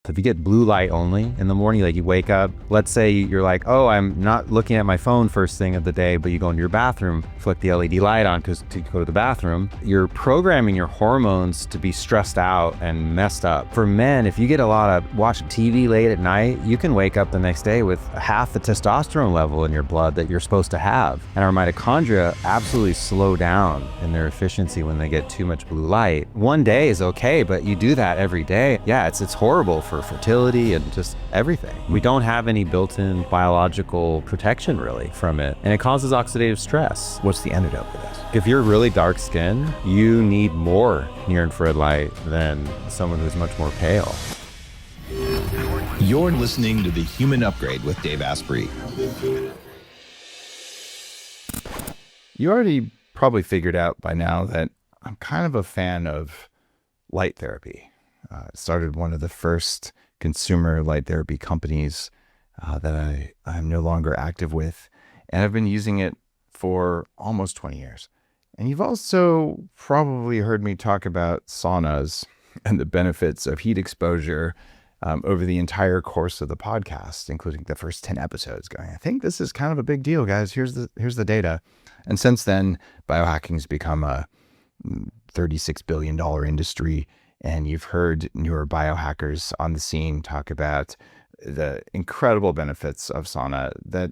If you get blue light only in the morning, like you wake up, let's say you're like, oh, I'm not looking at my phone first thing of the day, but you go into your bathroom, flick the LED light on to go to the bathroom, you're programming your hormones to be stressed out and messed up. For men, if you get a lot of watching TV late at night, you can wake up the next day with half the testosterone level in your blood that you're supposed to have. And our mitochondria absolutely slow down in their efficiency when they get too much blue light. One day is okay, but you do that every day. Yeah, it's horrible for fertility and just everything. We don't have any built-in biological protection really from it, and it causes oxidative stress. What's the antidote for this? If you're really dark skinned, you need more near-infrared light than someone who's much more pale. You're listening to The Human Upgrade with Dave Asprey. You already probably figured out by now that I'm kind of a fan of light therapy. Started one of the first consumer light therapy companies that I'm no longer active with, and I've been using it for almost 20 years. And you've also probably heard me talk about saunas and the benefits of heat exposure over the entire course of the podcast, including the first 10 episodes, going, I think this is kind of a big deal, guys. Here's the data. And since then, biohacking has become a $36 billion industry. And you've heard newer biohackers on the scene talk about the incredible benefits of sauna that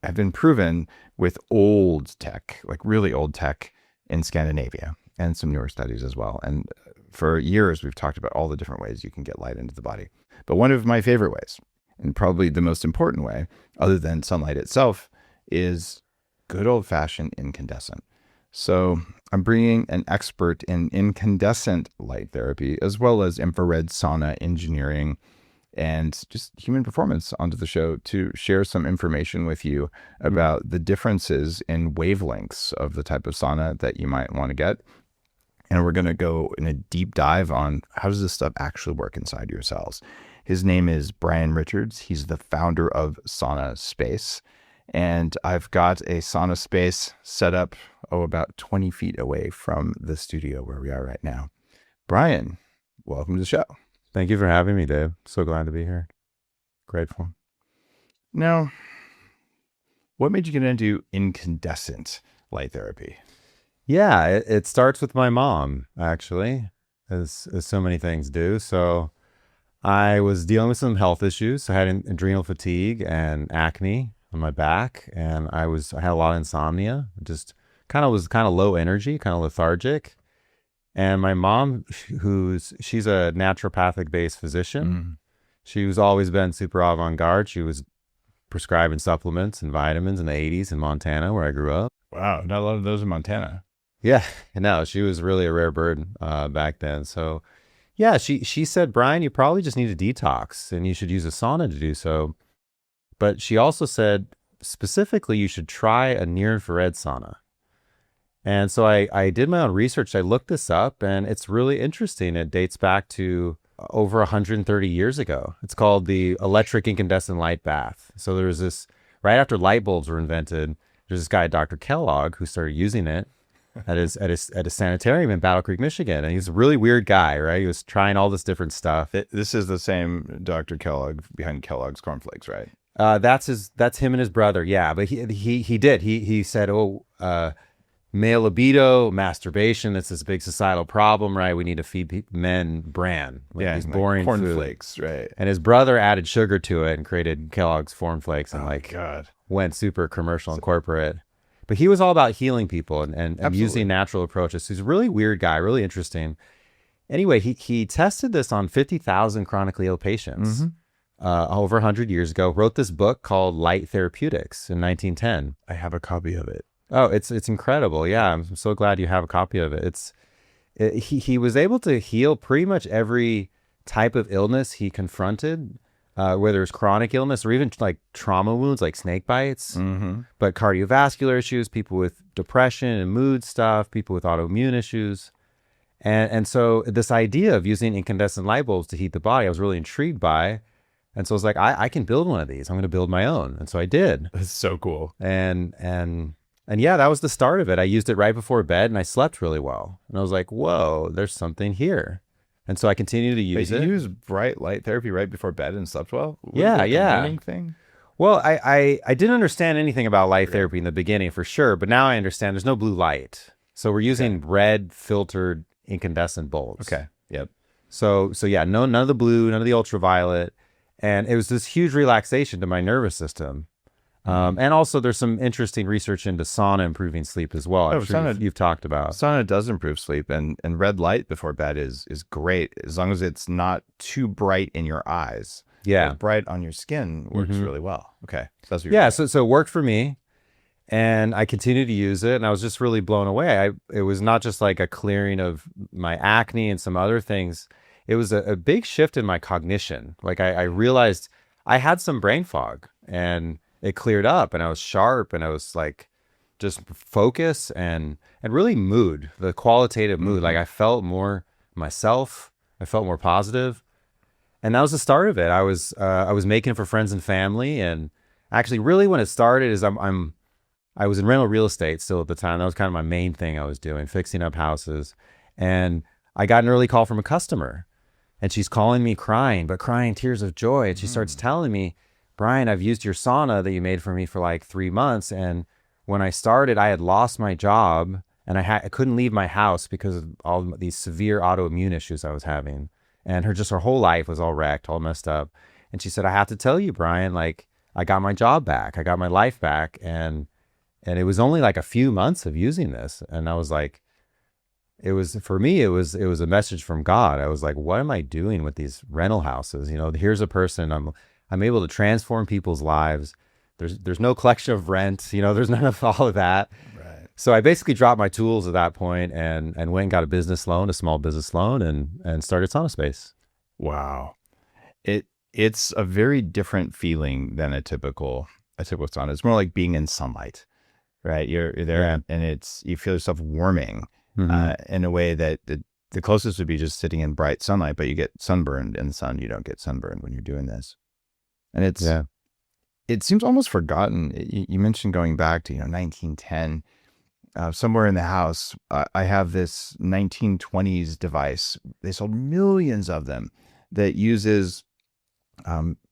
have been proven with old tech, like really old tech in Scandinavia, and some newer studies as well. And for years, we've talked about all the different ways you can get light into the body. But one of my favorite ways, and probably the most important way, other than sunlight itself, is good old-fashioned incandescent. So I'm bringing an expert in incandescent light therapy, as well as infrared sauna engineering and just human performance onto the show to share some information with you about the differences in wavelengths of the type of sauna that you might want to get. And we're going to go in a deep dive on how does this stuff actually work inside your cells. His name is Brian Richards. He's the founder of SaunaSpace. And I've got a SaunaSpace set up, about 20 feet away from the studio where we are right now. Brian, welcome to the show. Thank you for having me, Dave. So glad to be here. Grateful. Now, what made you get into incandescent light therapy? Yeah, it starts with my mom, actually, as so many things do. So I was dealing with some health issues. I had adrenal fatigue and acne on my back, and I had a lot of insomnia. Just was kind of low energy, kind of lethargic. And my mom, she's a naturopathic based physician. She's always been super avant-garde. She was prescribing supplements and vitamins in the 80s in Montana, where I grew up. Wow, not a lot of those in Montana. Yeah, no, she was really a rare bird back then. So yeah, she said, Brian, you probably just need a detox and you should use a sauna to do so. But she also said, specifically, you should try a near-infrared sauna. And so I did my own research. I looked this up, and it's really interesting. It dates back to over 130 years ago. It's called the electric incandescent light bath. So there was this, right after light bulbs were invented, there's this guy, Dr. Kellogg, who started using it at a sanitarium in Battle Creek, Michigan. And he's a really weird guy, right? He was trying all this different stuff. This is the same Dr. Kellogg behind Kellogg's cornflakes, right? That's him and his brother. Yeah, but he said, male libido, masturbation, it's this big societal problem, right? We need to feed men bran, these boring cornflakes, food. right? And his brother added sugar to it and created Kellogg's cornflakes and God, went super commercial and corporate. But he was all about healing people and using natural approaches. So he's a really weird guy, really interesting. Anyway, he tested this on 50,000 chronically ill patients over 100 years ago, wrote this book called Light Therapeutics in 1910. I have a copy of it. Oh, it's incredido. Yeah, I'm so glad you have a copy of it. He was able to heal pretty much every type of illness he confronted, whether it's chronic illness or even like trauma wounds, like snake bites, but cardiovascular issues, people with depression and mood stuff, people with autoimmune issues. And so this idea of using incandescent light bulbs to heat the body, I was really intrigued by. And so I was like, I can build one of these. I'm going to build my own. And so I did. That's so cool. And yeah, that was the start of it. I used it right before bed and I slept really well. And I was like, whoa, there's something here. And so I continue to use But it. you use bright light therapy right before bed and slept well? Was Yeah, it like a yeah. morning thing? Well, I didn't understand anything about light therapy in the beginning for sure, but now I understand there's no blue light. So we're using red filtered incandescent bulbs. Okay. Yep. So yeah, none of the blue, none of the ultraviolet. And it was this huge relaxation to my nervous system. And also there's some interesting research into sauna improving sleep as well. I'm sure you've talked about. Sauna does improve sleep, and red light before bed is great as long as it's not too bright in your eyes. Yeah. But bright on your skin works really well. Okay. So that's what Yeah, so it worked for me. And I continued to use it, and I was just really blown away. It was not just like a clearing of my acne and some other things. It was a big shift in my cognition. Like I realized I had some brain fog, and it cleared up, and I was sharp, and I was like just focus and really mood, the qualitative mood. Like I felt more myself. I felt more positive. And that was the start of it. I was making it for friends and family, and actually really when it started is I was in rental real estate still at the time. That was kind of my main thing I was doing, fixing up houses. And I got an early call from a customer, and she's calling me crying tears of joy. And she starts telling me, Brian, I've used your sauna that you made for me for like 3 months. And when I started, I had lost my job, and I couldn't leave my house because of all these severe autoimmune issues I was having. And her whole life was all wrecked, all messed up. And she said, I have to tell you, Brian, like I got my job back. I got my life back. And it was only like a few months of using this. And I was like, for me, it was a message from God. I was like, what am I doing with these rental houses? Here's a person, I'm able to transform people's lives. There's no collection of rent, there's none of all of that. Right. So I basically dropped my tools at that point and went and got a small business loan and started SaunaSpace. Wow. It's a very different feeling than a typical sauna. It's more like being in sunlight, right? You're there and you feel yourself warming in a way that the closest would be just sitting in bright sunlight, but you get sunburned in the sun. You don't get sunburned when you're doing this. And it seems almost forgotten. You mentioned going back to 1910. Somewhere in the house, I have this 1920s device. They sold millions of them that uses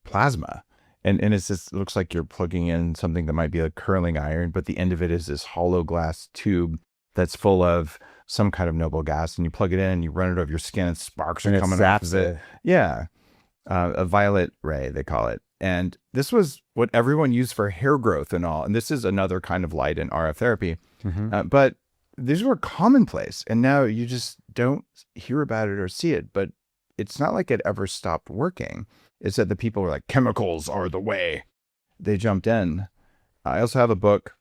plasma. And it looks like you're plugging in something that might be a curling iron, but the end of it is this hollow glass tube that's full of some kind of noble gas. And you plug it in and you run it over your skin, and sparks are coming off of it. Yeah. A violet ray, they call it. And this was what everyone used for hair growth and all. And this is another kind of light in RF therapy. But these were commonplace. And now you just don't hear about it or see it. But it's not like it ever stopped working. It's that the people were like, chemicals are the way. They jumped in. I also have a book,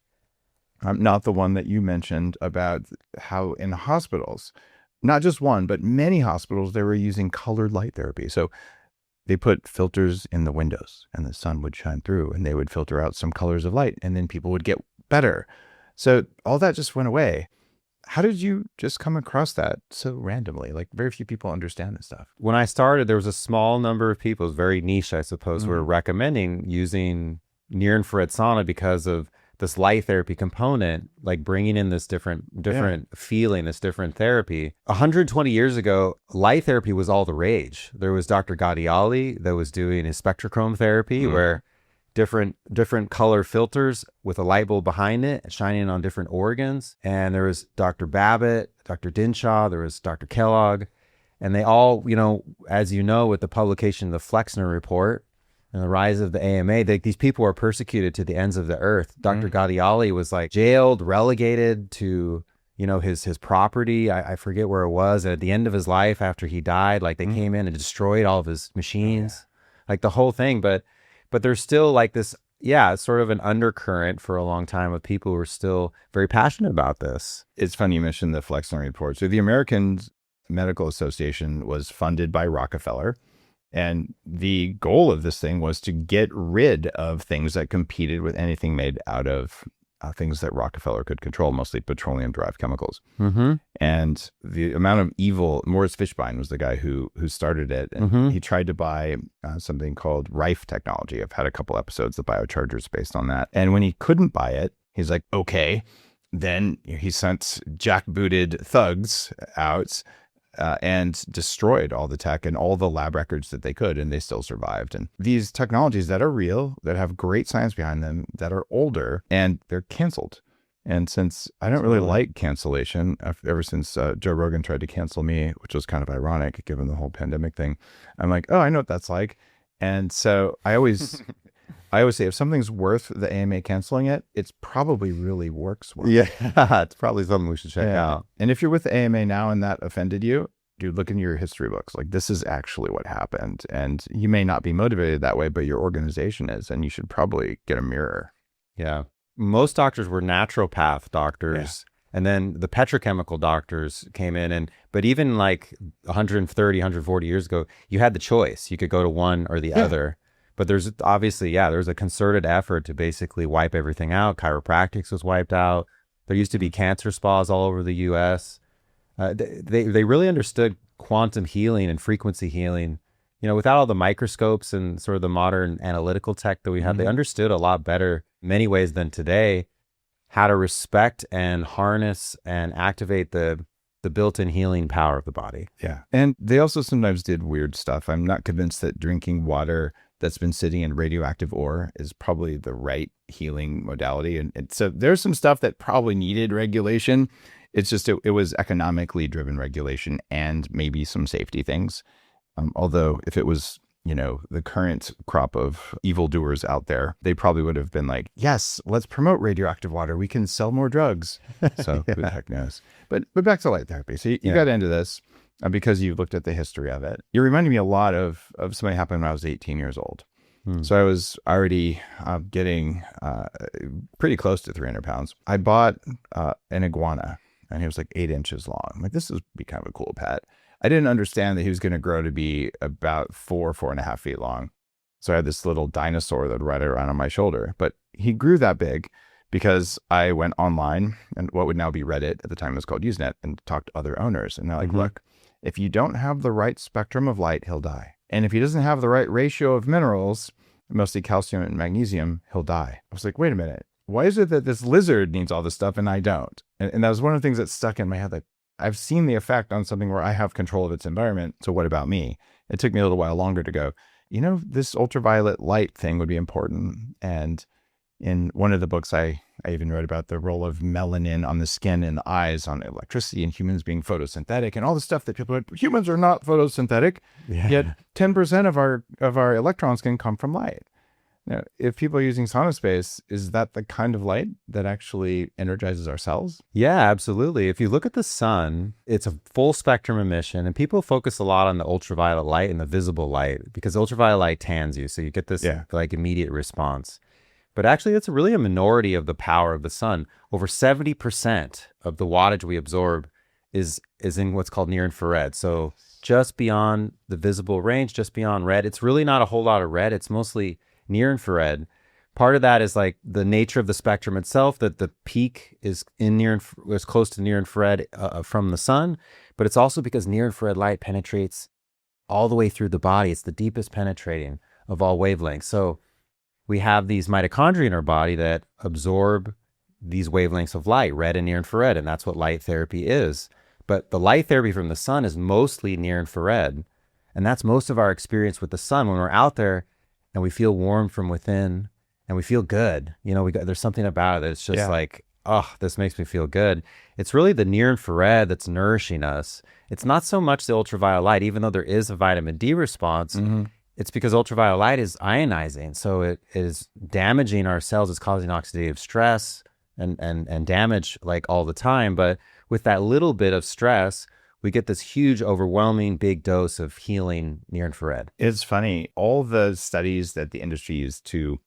not the one that you mentioned, about how in hospitals, not just one, but many hospitals, they were using colored light therapy. So they put filters in the windows and the sun would shine through and they would filter out some colors of light and then people would get better. So all that just went away. How did you just come across that so randomly? Like very few people understand this stuff. When I started, there was a small number of people, it was very niche, I suppose, who were recommending using near infrared sauna because of this light therapy component, like bringing in this different feeling, this different therapy. 120 years ago, light therapy was all the rage. There was Dr. Gadiali that was doing his spectrochrome therapy, where different color filters with a light bulb behind it, shining on different organs. And there was Dr. Babbitt, Dr. Dinshaw, there was Dr. Kellogg, and they all, as you know, with the publication of the Flexner report and the rise of the AMA, these people were persecuted to the ends of the earth. Dr. Gadiali was like jailed, relegated to, his property. I forget where it was. At the end of his life, after he died, like they came in and destroyed all of his machines, like the whole thing. But there's still like this, sort of an undercurrent for a long time of people who are still very passionate about this. It's funny you mentioned the Flexner report. So the American Medical Association was funded by Rockefeller. And the goal of this thing was to get rid of things that competed with anything made out of things that Rockefeller could control, mostly petroleum-derived chemicals. And the amount of evil, Morris Fishbein was the guy who started it. And he tried to buy something called Rife technology. I've had a couple episodes of Biochargers based on that. And when he couldn't buy it, he's like, okay. Then he sent jackbooted thugs out and destroyed all the tech and all the lab records that they could, and they still survived. And these technologies that are real, that have great science behind them, that are older, and they're canceled. And since I don't really like cancellation, ever since Joe Rogan tried to cancel me, which was kind of ironic given the whole pandemic thing, I'm like, oh, I know what that's like. And so I always say if something's worth the AMA canceling it, it's probably really works well. Yeah, it's probably something we should check out. And if you're with the AMA now and that offended you, dude, look in your history books. Like, this is actually what happened. And you may not be motivated that way, but your organization is, and you should probably get a mirror. Yeah. Most doctors were naturopath doctors. And then the petrochemical doctors came in, but even like 130, 140 years ago, you had the choice. You could go to one or the other. But there's obviously, there's a concerted effort to basically wipe everything out. Chiropractics was wiped out. There used to be cancer spas all over the US. They really understood quantum healing and frequency healing. Without all the microscopes and sort of the modern analytical tech that we had, they understood a lot better in many ways than today how to respect and harness and activate the built-in healing power of the body. Yeah. And they also sometimes did weird stuff. I'm not convinced that drinking water that's been sitting in radioactive ore is probably the right healing modality. And so there's some stuff that probably needed regulation. It's just, it was economically driven regulation and maybe some safety things. Although if it was, the current crop of evildoers out there, they probably would have been like, yes, let's promote radioactive water. We can sell more drugs. So who the heck knows? But back to light therapy. So you got into this because you looked at the history of it. You're reminding me a lot of something happened when I was 18 years old. So I was already getting pretty close to 300 pounds. I bought an iguana, and he was like 8 inches long. I'm like, this would be kind of a cool pet. I didn't understand that he was going to grow to be about 4.5 feet long. So I had this little dinosaur that would ride around on my shoulder. But he grew that big because I went online, and what would now be Reddit, at the time it was called Usenet, and talked to other owners. And they're like, look, if you don't have the right spectrum of light, he'll die. And if he doesn't have the right ratio of minerals, mostly calcium and magnesium, he'll die. I was like, wait a minute. Why is it that this lizard needs all this stuff and I don't? And that was one of the things that stuck in my head. Like, I've seen the effect on something where I have control of its environment. So what about me? It took me a little while longer to go, this ultraviolet light thing would be important. And in one of the books, I even wrote about the role of melanin on the skin and the eyes, on electricity, and humans being photosynthetic, and all the stuff that people humans are not photosynthetic. Yet 10% of our electrons can come from light. Now, if people are using SaunaSpace, is that the kind of light that actually energizes our cells? Yeah, absolutely. If you look at the sun, it's a full spectrum emission, and people focus a lot on the ultraviolet light and the visible light because ultraviolet light tans you, so you get this like immediate response. But actually, it's really a minority of the power of the sun. Over 70% of the wattage we absorb is in what's called near infrared. So just beyond the visible range, just beyond red. It's really not a whole lot of red. It's mostly near infrared. Part of that is like the nature of the spectrum itself, that the peak is is close to near infrared from the sun, but it's also because near infrared light penetrates all the way through the body. It's the deepest penetrating of all wavelengths. So we have these mitochondria in our body that absorb these wavelengths of light, red and near infrared, and that's what light therapy is. But the light therapy from the sun is mostly near infrared, and that's most of our experience with the sun. When we're out there and we feel warm from within and we feel good, there's something about it. It's just like, oh, this makes me feel good. It's really the near infrared that's nourishing us. It's not so much the ultraviolet light, even though there is a vitamin D response. It's because ultraviolet light is ionizing. So it is damaging our cells. It's causing oxidative stress and damage like all the time. But with that little bit of stress, we get this huge, overwhelming, big dose of healing near infrared. It's funny. All the studies that the industry used to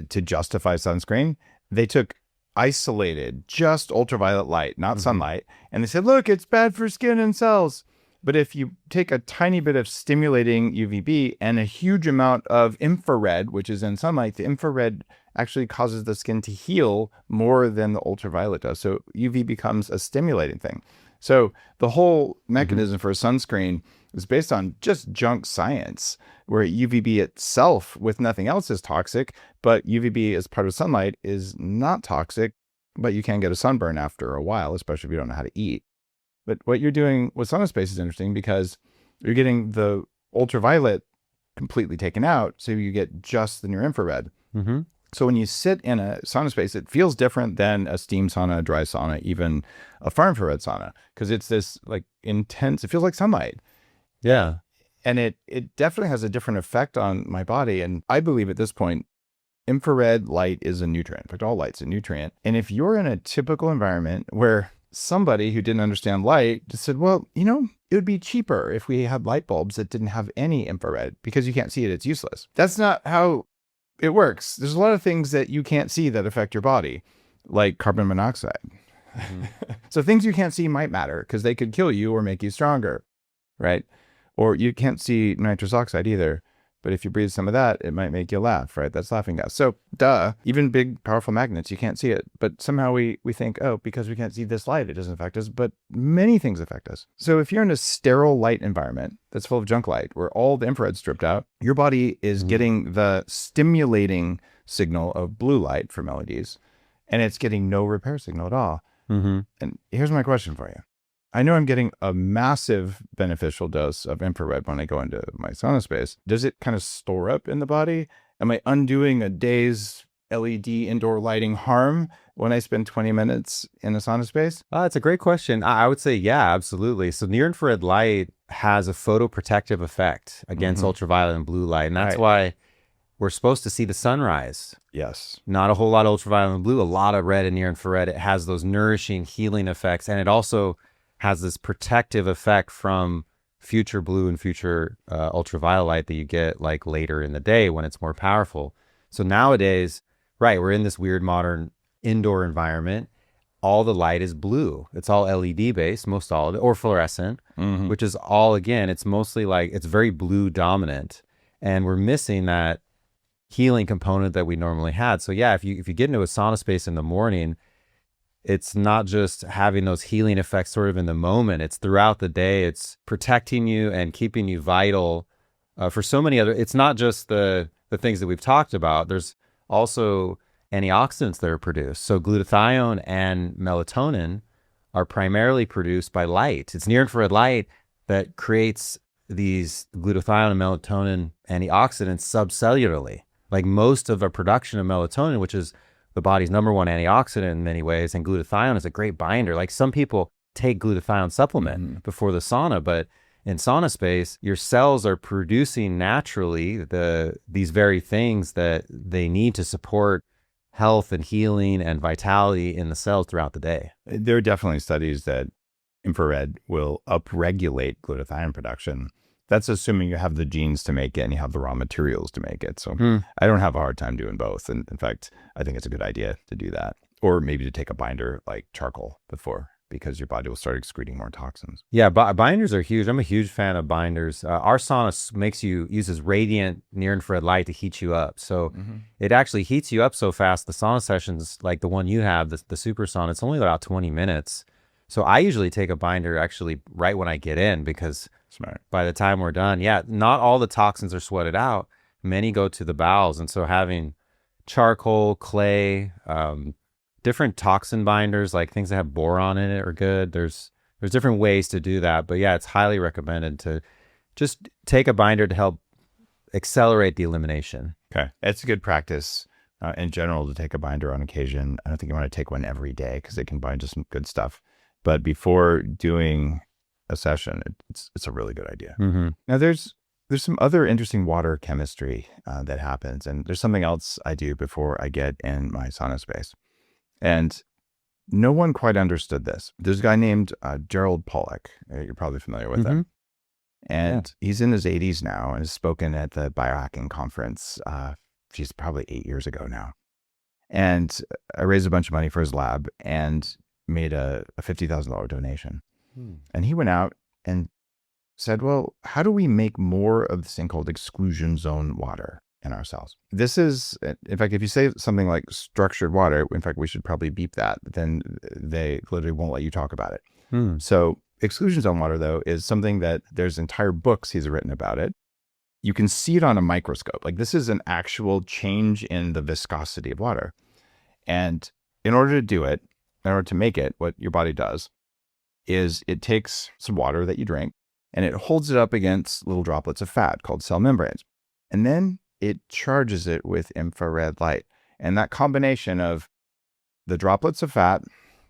justify sunscreen, they took isolated, just ultraviolet light, not sunlight. And they said, look, it's bad for skin and cells. But if you take a tiny bit of stimulating UVB and a huge amount of infrared, which is in sunlight, the infrared actually causes the skin to heal more than the ultraviolet does. So UV becomes a stimulating thing. So the whole mechanism for a sunscreen is based on just junk science, where UVB itself with nothing else is toxic, but UVB as part of sunlight is not toxic, but you can get a sunburn after a while, especially if you don't know how to eat. But what you're doing with SaunaSpace is interesting because you're getting the ultraviolet completely taken out, so you get just the near infrared. Mm-hmm. So when you sit in a sauna space, it feels different than a steam sauna, a dry sauna, even a far infrared sauna, because it's this like intense, it feels like sunlight. Yeah. And it definitely has a different effect on my body. And I believe at this point, infrared light is a nutrient. In fact, all light's a nutrient. And if you're in a typical environment where somebody who didn't understand light just said, well, it would be cheaper if we had light bulbs that didn't have any infrared because you can't see it, it's useless. That's not how it works. There's a lot of things that you can't see that affect your body, like carbon monoxide. Mm-hmm. So things you can't see might matter because they could kill you or make you stronger, right? Or you can't see nitrous oxide either. But if you breathe some of that, it might make you laugh, right? That's laughing gas. So even big, powerful magnets, you can't see it. But somehow we think, oh, because we can't see this light, it doesn't affect us. But many things affect us. So if you're in a sterile light environment that's full of junk light, where all the infrared's stripped out, your body is getting the stimulating signal of blue light from LEDs, and it's getting no repair signal at all. Mm-hmm. And here's my question for you. I know I'm getting a massive beneficial dose of infrared when I go into my sauna space. Does it kind of store up in the body? Am I undoing a day's LED indoor lighting harm when I spend 20 minutes in a sauna space? It's a great question. I would say, yeah, absolutely. So near infrared light has a photoprotective effect against ultraviolet and blue light. And that's why we're supposed to see the sunrise. Yes. Not a whole lot of ultraviolet and blue, a lot of red and near infrared. It has those nourishing, healing effects. And it also has this protective effect from future blue and future ultraviolet light that you get like later in the day when it's more powerful. So nowadays, right, we're in this weird modern indoor environment. All the light is blue. It's all LED based, most all of it, or fluorescent, which is all, again, it's mostly like, it's very blue dominant. And we're missing that healing component that we normally had. So yeah, if you get into a sauna space in the morning, it's not just having those healing effects sort of in the moment. It's throughout the day. It's protecting you and keeping you vital for so many other. It's not just the things that we've talked about. There's also antioxidants that are produced. So glutathione and melatonin are primarily produced by light. It's near infrared light that creates these glutathione and melatonin antioxidants subcellularly. Like most of our production of melatonin, which is the body's number one antioxidant in many ways, and glutathione is a great binder. Like some people take glutathione supplement before the sauna, but in SaunaSpace, your cells are producing naturally these very things that they need to support health and healing and vitality in the cells throughout the day. There are definitely studies that infrared will upregulate glutathione production. That's assuming you have the genes to make it and you have the raw materials to make it. So I don't have a hard time doing both. And in fact, I think it's a good idea to do that. Or maybe to take a binder like charcoal before, because your body will start excreting more toxins. Yeah, binders are huge. I'm a huge fan of binders. Our sauna uses radiant near infrared light to heat you up. So it actually heats you up so fast. The sauna sessions, like the one you have, the super sauna, it's only about 20 minutes. So I usually take a binder actually right when I get in, because smart, by the time we're done, not all the toxins are sweated out. Many go to the bowels. And so having charcoal, clay, different toxin binders, like things that have boron in it, are good. There's different ways to do that. But yeah, it's highly recommended to just take a binder to help accelerate the elimination. Okay. It's a good practice in general to take a binder on occasion. I don't think you want to take one every day because it can bind to some good stuff. But before doing a session, it's a really good idea. Now there's some other interesting water chemistry that happens. And there's something else I do before I get in my sauna space. And no one quite understood this. There's a guy named Gerald Pollack. You're probably familiar with him. And he's in his 80s now and has spoken at the biohacking conference. She's probably 8 years ago now. And I raised a bunch of money for his lab and made a $50,000 donation. And he went out and said, well, how do we make more of this thing called exclusion zone water in our cells? This is, in fact, if you say something like structured water, in fact, we should probably beep that, then they literally won't let you talk about it. So exclusion zone water, though, is something that there's entire books he's written about it. You can see it on a microscope. Like this is an actual change in the viscosity of water. And in order to do it, in order to make it, what your body does is it takes some water that you drink and it holds it up against little droplets of fat called cell membranes. And then it charges it with infrared light. And that combination of the droplets of fat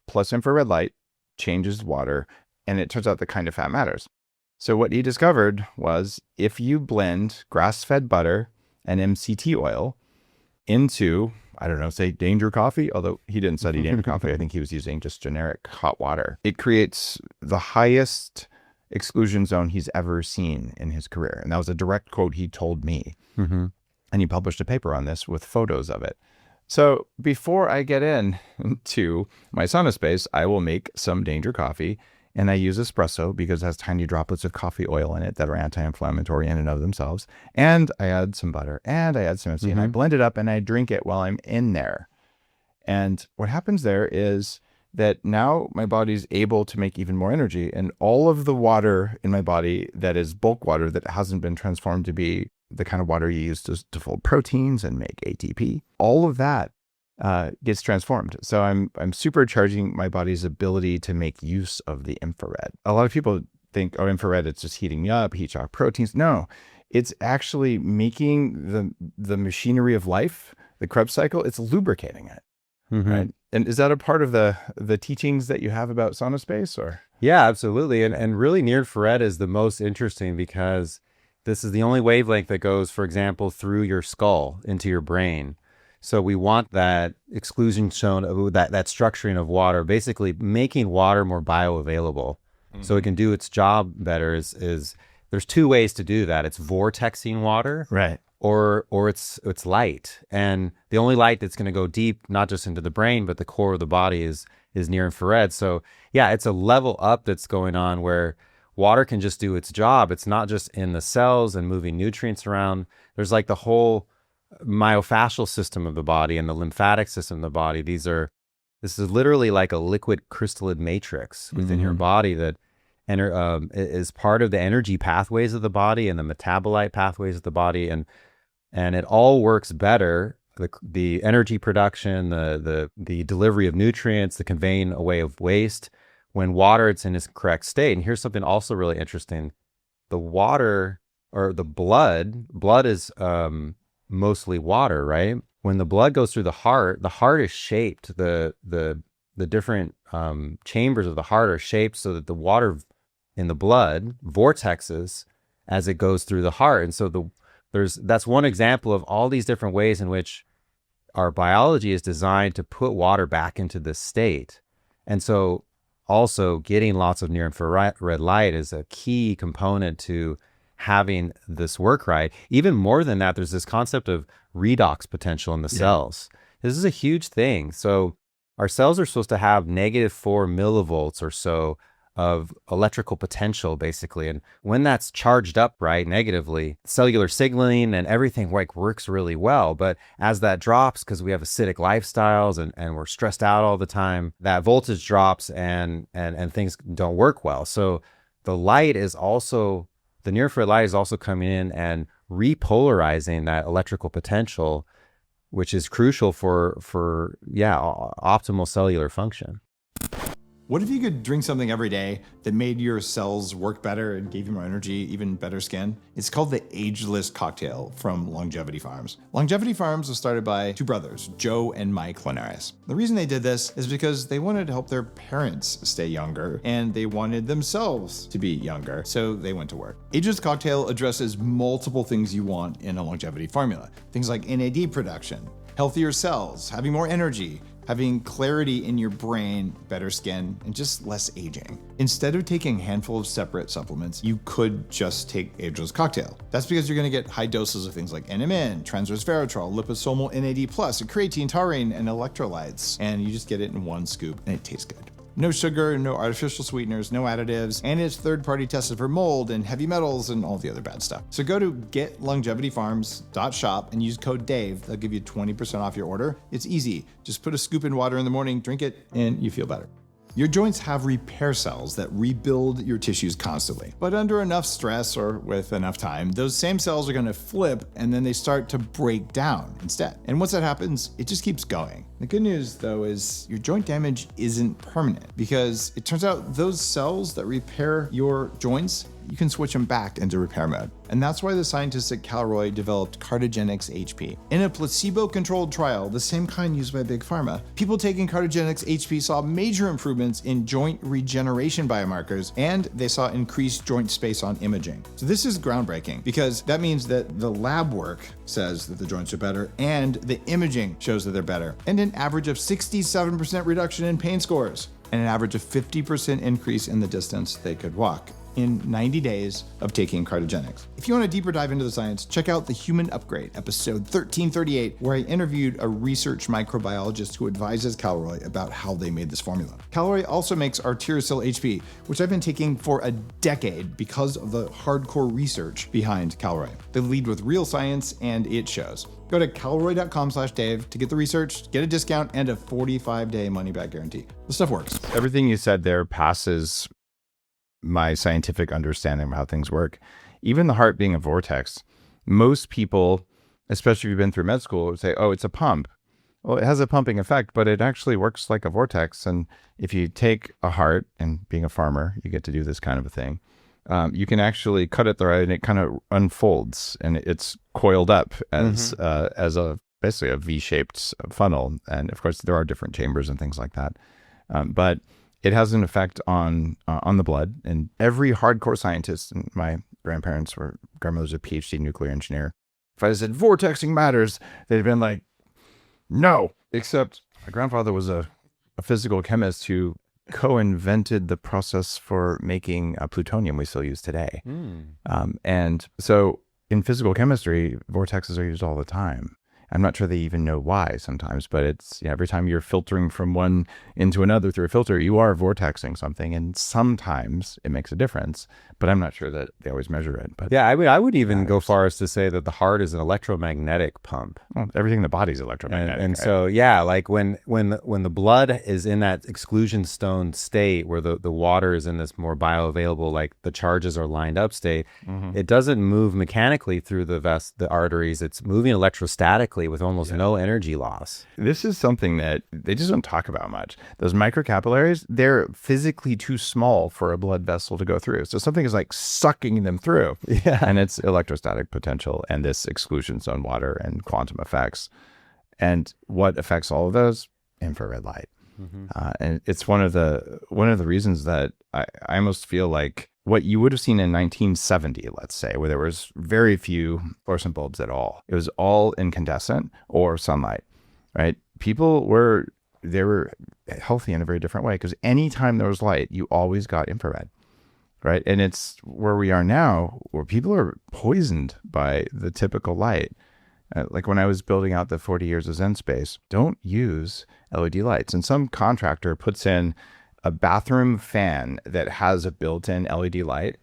plus infrared light changes water. And it turns out the kind of fat matters. So what he discovered was if you blend grass-fed butter and MCT oil into, I don't know, say Danger coffee, although he didn't study Danger coffee. I think he was using just generic hot water. It creates the highest exclusion zone he's ever seen in his career. And that was a direct quote he told me. Mm-hmm. And he published a paper on this with photos of it. So before I get into my SaunaSpace, I will make some Danger coffee. And I use espresso because it has tiny droplets of coffee oil in it that are anti-inflammatory in and of themselves. And I add some butter and I add some MCT and I blend it up and I drink it while I'm in there. And what happens there is that now my body's able to make even more energy. And all of the water in my body that is bulk water that hasn't been transformed to be the kind of water you use to fold proteins and make ATP, all of that gets transformed. So I'm supercharging my body's ability to make use of the infrared. A lot of people think, oh, infrared, it's just heating me up, heat shock proteins. No, it's actually making the machinery of life, the Krebs cycle, it's lubricating it. Mm-hmm. Right. And is that a part of the teachings that you have about SaunaSpace or? Yeah, absolutely. And really near infrared is the most interesting because this is the only wavelength that goes, for example, through your skull into your brain. So we want that exclusion shown, that structuring of water, basically making water more bioavailable. Mm-hmm. So it can do its job better is there's two ways to do that. It's vortexing water. Right. Or it's light. And the only light that's going to go deep, not just into the brain, but the core of the body is near infrared. So yeah, it's a level up that's going on where water can just do its job. It's not just in the cells and moving nutrients around. There's like the whole myofascial system of the body and the lymphatic system of the body. This is literally like a liquid crystalline matrix within your body that is part of the energy pathways of the body and the metabolite pathways of the body. And it all works better. The energy production, the delivery of nutrients, the conveying away of waste when water, it's in its correct state. And here's something also really interesting. The water or the blood is, mostly water, right? When the blood goes through the heart is shaped. The different chambers of the heart are shaped so that the water in the blood vortexes as it goes through the heart. And so that's one example of all these different ways in which our biology is designed to put water back into this state. And so also getting lots of near infrared light is a key component to having this work right. Even more than that, there's this concept of redox potential in the cells. This is a huge thing. So our cells are supposed to have -4 millivolts or so of electrical potential, basically. And when that's charged up, right, negatively, cellular signaling and everything works really well. But as that drops, because we have acidic lifestyles and we're stressed out all the time, that voltage drops and things don't work well. So the light is also, the near infrared light is also coming in and repolarizing that electrical potential, which is crucial for optimal cellular function. What if you could drink something every day that made your cells work better and gave you more energy, even better skin? It's called the Ageless Cocktail from Longevity Farms. Longevity Farms was started by two brothers, Joe and Mike Linares. The reason they did this is because they wanted to help their parents stay younger and they wanted themselves to be younger, so they went to work. Ageless Cocktail addresses multiple things you want in a longevity formula. Things like NAD production, healthier cells, having more energy, having clarity in your brain, better skin, and just less aging. Instead of taking a handful of separate supplements, you could just take Ageless Cocktail. That's because you're gonna get high doses of things like NMN, transresveratrol, liposomal NAD+, and creatine, taurine, and electrolytes. And you just get it in one scoop, and it tastes good. No sugar, no artificial sweeteners, no additives, and it's third-party tested for mold and heavy metals and all the other bad stuff. So go to getlongevityfarms.shop and use code DAVE. They'll give you 20% off your order. It's easy. Just put a scoop in water in the morning, drink it, and you feel better. Your joints have repair cells that rebuild your tissues constantly. But under enough stress or with enough time, those same cells are going to flip and then they start to break down instead. And once that happens, it just keeps going. The good news, though, is your joint damage isn't permanent because it turns out those cells that repair your joints, you can switch them back into repair mode. And that's why the scientists at Calroy developed Cardiogenics HP. In a placebo-controlled trial, the same kind used by Big Pharma, people taking Cardiogenics HP saw major improvements in joint regeneration biomarkers, and they saw increased joint space on imaging. So this is groundbreaking because that means that the lab work says that the joints are better and the imaging shows that they're better. And an average of 67% reduction in pain scores and an average of 50% increase in the distance they could walk in 90 days of taking Cardiogenics. If you want a deeper dive into the science, check out The Human Upgrade, episode 1338, where I interviewed a research microbiologist who advises Calroy about how they made this formula. Calroy also makes Arterosil HP, which I've been taking for a decade because of the hardcore research behind Calroy. They lead with real science and it shows. Go to calroy.com/Dave to get the research, get a discount, and a 45-day money-back guarantee. The stuff works. Everything you said there passes my scientific understanding of how things work. Even the heart being a vortex, most people, especially if you've been through med school, would say, oh, it's a pump. Well, it has a pumping effect, but it actually works like a vortex. And if you take a heart, and being a farmer, you get to do this kind of a thing, you can actually cut it there and it kind of unfolds and it's coiled up as a basically a V-shaped funnel. And of course, there are different chambers and things like that. But it has an effect on the blood. And every hardcore scientist, and my grandmother's a PhD nuclear engineer. If I said vortexing matters, they'd been like, no. Except my grandfather was a physical chemist who co-invented the process for making plutonium we still use today. And so in physical chemistry, vortexes are used all the time. I'm not sure they even know why sometimes, but it's, every time you're filtering from one into another through a filter, you are vortexing something, and sometimes it makes a difference, but I'm not sure that they always measure it. But yeah, I would even go far as to say that the heart is an electromagnetic pump. Well, everything in the body is electromagnetic. And so, yeah, like when the blood is in that exclusion stone state where the water is in this more bioavailable, like the charges are lined up state, it doesn't move mechanically through the arteries. It's moving electrostatically with almost no energy loss. This is something that they just don't talk about much. Those microcapillaries, they're physically too small for a blood vessel to go through. So something is like sucking them through. Yeah. And it's electrostatic potential and this exclusion zone water and quantum effects. And what affects all of those? Infrared light. And it's one of the reasons that I almost feel like what you would have seen in 1970, let's say, where there was very few fluorescent bulbs at all. It was all incandescent or sunlight, right? People were healthy in a very different way because anytime there was light, you always got infrared, right? And it's where we are now, where people are poisoned by the typical light. Like when I was building out the 40 years of Zen Space, don't use LED lights. And some contractor puts in a bathroom fan that has a built-in LED light,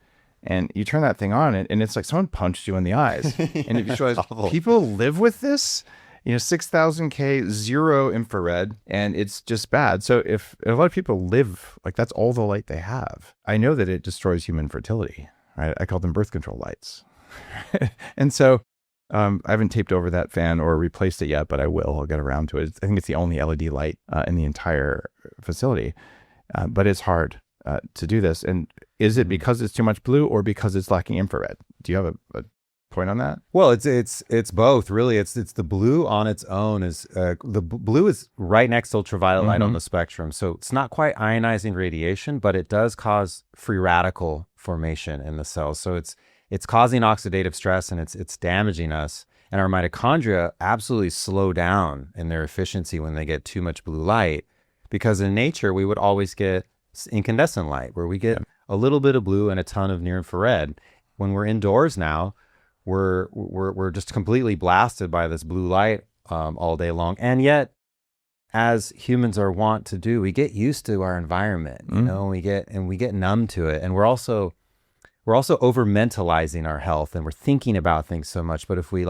and you turn that thing on and it's like someone punched you in the eyes. And if you realize people live with this, 6,000 K, zero infrared, and it's just bad. So if a lot of people live, like that's all the light they have. I know that it destroys human fertility, right? I call them birth control lights. And so I haven't taped over that fan or replaced it yet, but I will. I'll get around to it. I think it's the only LED light in the entire facility. But it's hard to do this. And is it because it's too much blue or because it's lacking infrared? Do you have a point on that? Well, it's both, really. It's the blue on its own is the blue is right next to ultraviolet light on the spectrum. So it's not quite ionizing radiation, but it does cause free radical formation in the cells. So it's causing oxidative stress and it's damaging us. And our mitochondria absolutely slow down in their efficiency when they get too much blue light. Because in nature, we would always get incandescent light, where we get a little bit of blue and a ton of near infrared. When we're indoors now, we're just completely blasted by this blue light all day long. And yet, as humans are wont to do, we get used to our environment, we get numb to it, and we're also over mentalizing our health, and we're thinking about things so much. But if we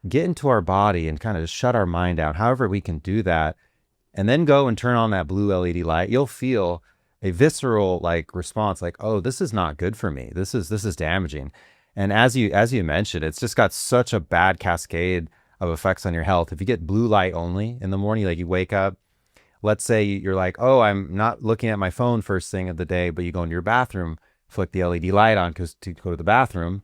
get into our body and kind of shut our mind down, however we can do that, and then go and turn on that blue LED light, you'll feel a visceral like response, like, oh, this is not good for me. This is damaging. And as you mentioned, it's just got such a bad cascade of effects on your health. If you get blue light only in the morning, like you wake up, let's say you're like, oh, I'm not looking at my phone first thing of the day, but you go into your bathroom, flick the LED light on because to go to the bathroom,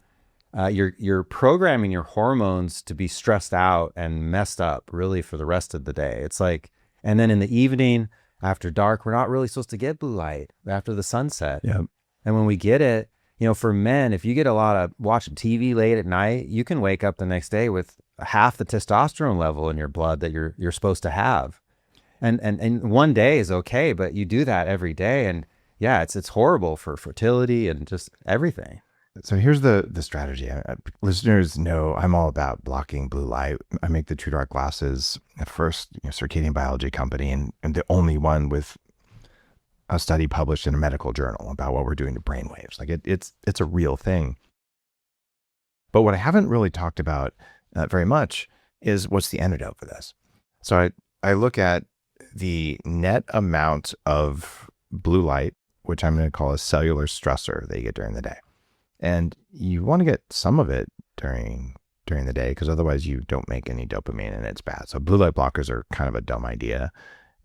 you're programming your hormones to be stressed out and messed up really for the rest of the day. It's like, and then in the evening after dark, we're not really supposed to get blue light after the sunset. Yeah. And when we get it, for men, if you get a lot of watching TV late at night, you can wake up the next day with half the testosterone level in your blood that you're supposed to have. And one day is okay, but you do that every day. And yeah, it's horrible for fertility and just everything. So here's the strategy. Listeners know I'm all about blocking blue light. I make the True Dark glasses, the first circadian biology company, and the only one with a study published in a medical journal about what we're doing to brainwaves. Like it's a real thing. But what I haven't really talked about very much is what's the antidote for this. So I look at the net amount of blue light, which I'm going to call a cellular stressor that you get during the day. And you want to get some of it during the day, because otherwise you don't make any dopamine and it's bad. So blue light blockers are kind of a dumb idea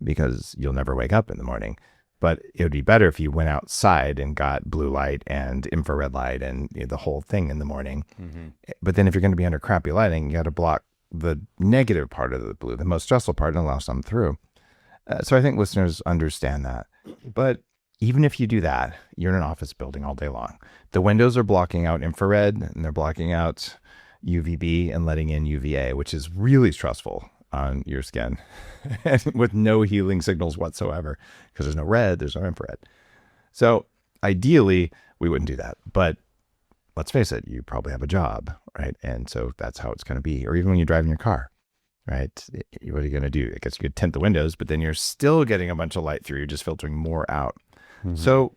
because you'll never wake up in the morning. But it would be better if you went outside and got blue light and infrared light and the whole thing in the morning. Mm-hmm. But then if you're going to be under crappy lighting, you got to block the negative part of the blue, the most stressful part, and allow some through. So I think listeners understand that. But even if you do that, you're in an office building all day long. The windows are blocking out infrared and they're blocking out UVB and letting in UVA, which is really stressful on your skin with no healing signals whatsoever, because there's no red, there's no infrared. So ideally, we wouldn't do that. But let's face it, you probably have a job, right? And so that's how it's going to be. Or even when you drive in your car, right? What are you going to do? I guess you could tint the windows, but then you're still getting a bunch of light through. You're just filtering more out. Mm-hmm. So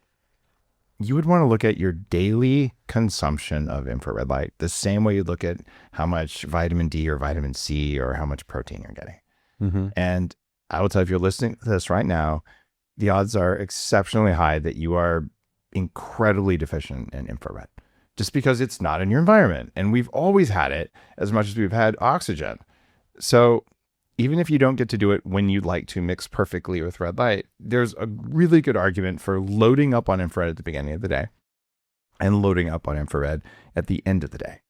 you would want to look at your daily consumption of infrared light the same way you look at how much vitamin D or vitamin C or how much protein you're getting. Mm-hmm. And I will tell you, if you're listening to this right now, the odds are exceptionally high that you are incredibly deficient in infrared, just because it's not in your environment. And we've always had it as much as we've had oxygen. So even if you don't get to do it when you'd like to mix perfectly with red light, there's a really good argument for loading up on infrared at the beginning of the day and loading up on infrared at the end of the day.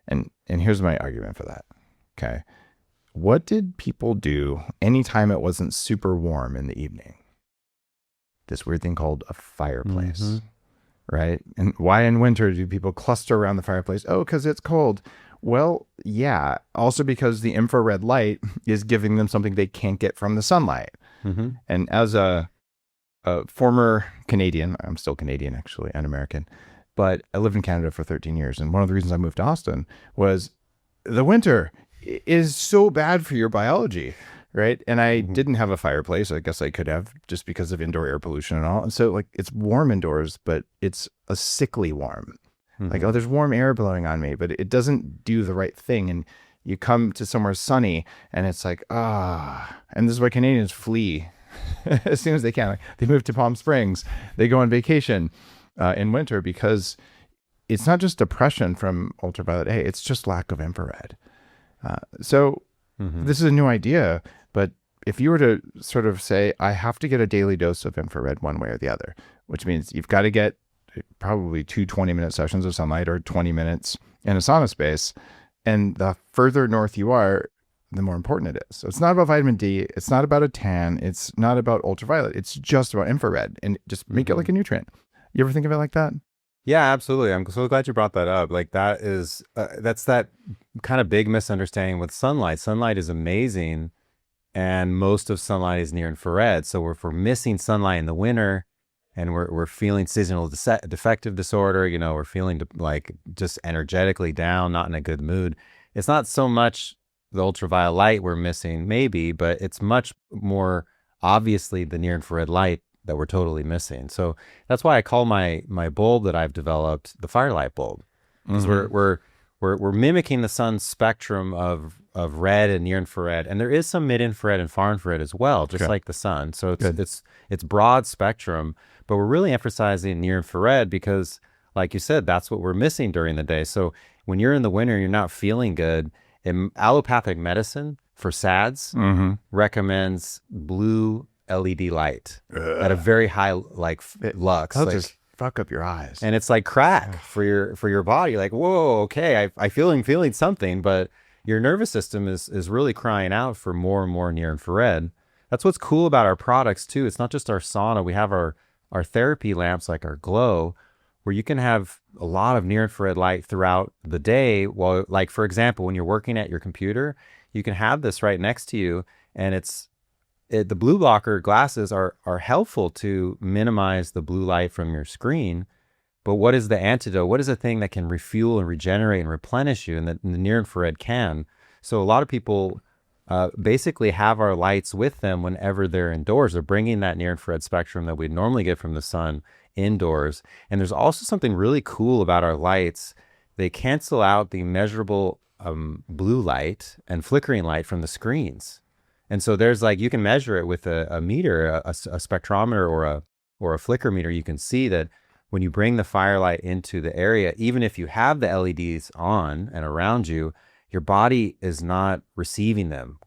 And here's my argument for that. Okay. What did people do anytime it wasn't super warm in the evening? This weird thing called a fireplace, mm-hmm. right? And why in winter do people cluster around the fireplace? Oh, because it's cold. Well, yeah. Also because the infrared light is giving them something they can't get from the sunlight. Mm-hmm. And as a former Canadian, I'm still Canadian actually, and American, but I lived in Canada for 13 years. And one of the reasons I moved to Austin was the winter is so bad for your biology, right? And I mm-hmm. didn't have a fireplace. I guess I could have, just because of indoor air pollution and all. And so like it's warm indoors, but it's a sickly warm. Mm-hmm. Like, oh, there's warm air blowing on me, but it doesn't do the right thing. And you come to somewhere sunny and it's like, and this is why Canadians flee as soon as they can. Like, they move to Palm Springs, they go on vacation in winter, because it's not just depression from ultraviolet A, it's just lack of infrared. So mm-hmm. this is a new idea, but if you were to sort of say, I have to get a daily dose of infrared one way or the other, which means you've got to get probably 2 20-minute sessions of sunlight or 20 minutes in a SaunaSpace. And the further north you are, the more important it is. So it's not about vitamin D. It's not about a tan. It's not about ultraviolet. It's just about infrared, and just make it like a nutrient. You ever think of it like that? Yeah, absolutely. I'm so glad you brought that up. Like that is, that's that kind of big misunderstanding with sunlight. Sunlight is amazing, and most of sunlight is near infrared. So if we're missing sunlight in the winter, and we're feeling seasonal defective disorder, we're feeling like just energetically down, not in a good mood. It's not so much the ultraviolet light we're missing, maybe, but it's much more obviously the near infrared light that we're totally missing. So that's why I call my bulb that I've developed the FireLight bulb, because mm-hmm. we're we're mimicking the sun's spectrum of red and near infrared, and there is some mid infrared and far infrared as well, just like the sun. So it's broad spectrum, but we're really emphasizing near infrared because, like you said, that's what we're missing during the day. So when you're in the winter, you're not feeling good. Allopathic medicine for SADS recommends blue LED light at a very high lux. That'll just fuck up your eyes. And it's like crack for your body. You're like, whoa, okay, I'm feeling something, but your nervous system is really crying out for more and more near infrared. That's what's cool about our products too. It's not just our sauna. We have our therapy lamps like our Glow, where you can have a lot of near infrared light throughout the day. Well, like for example, when you're working at your computer, you can have this right next to you, and the blue blocker glasses are helpful to minimize the blue light from your screen. But what is the antidote? What is the thing that can refuel and regenerate and replenish you? And the near infrared can. So a lot of people basically have our lights with them whenever they're indoors. They're bringing that near infrared spectrum that we'd normally get from the sun indoors. And there's also something really cool about our lights. They cancel out the measurable blue light and flickering light from the screens. And so there's you can measure it with a meter, a spectrometer or a flicker meter. You can see that when you bring the firelight into the area, even if you have the LEDs on and around you, your body is not receiving them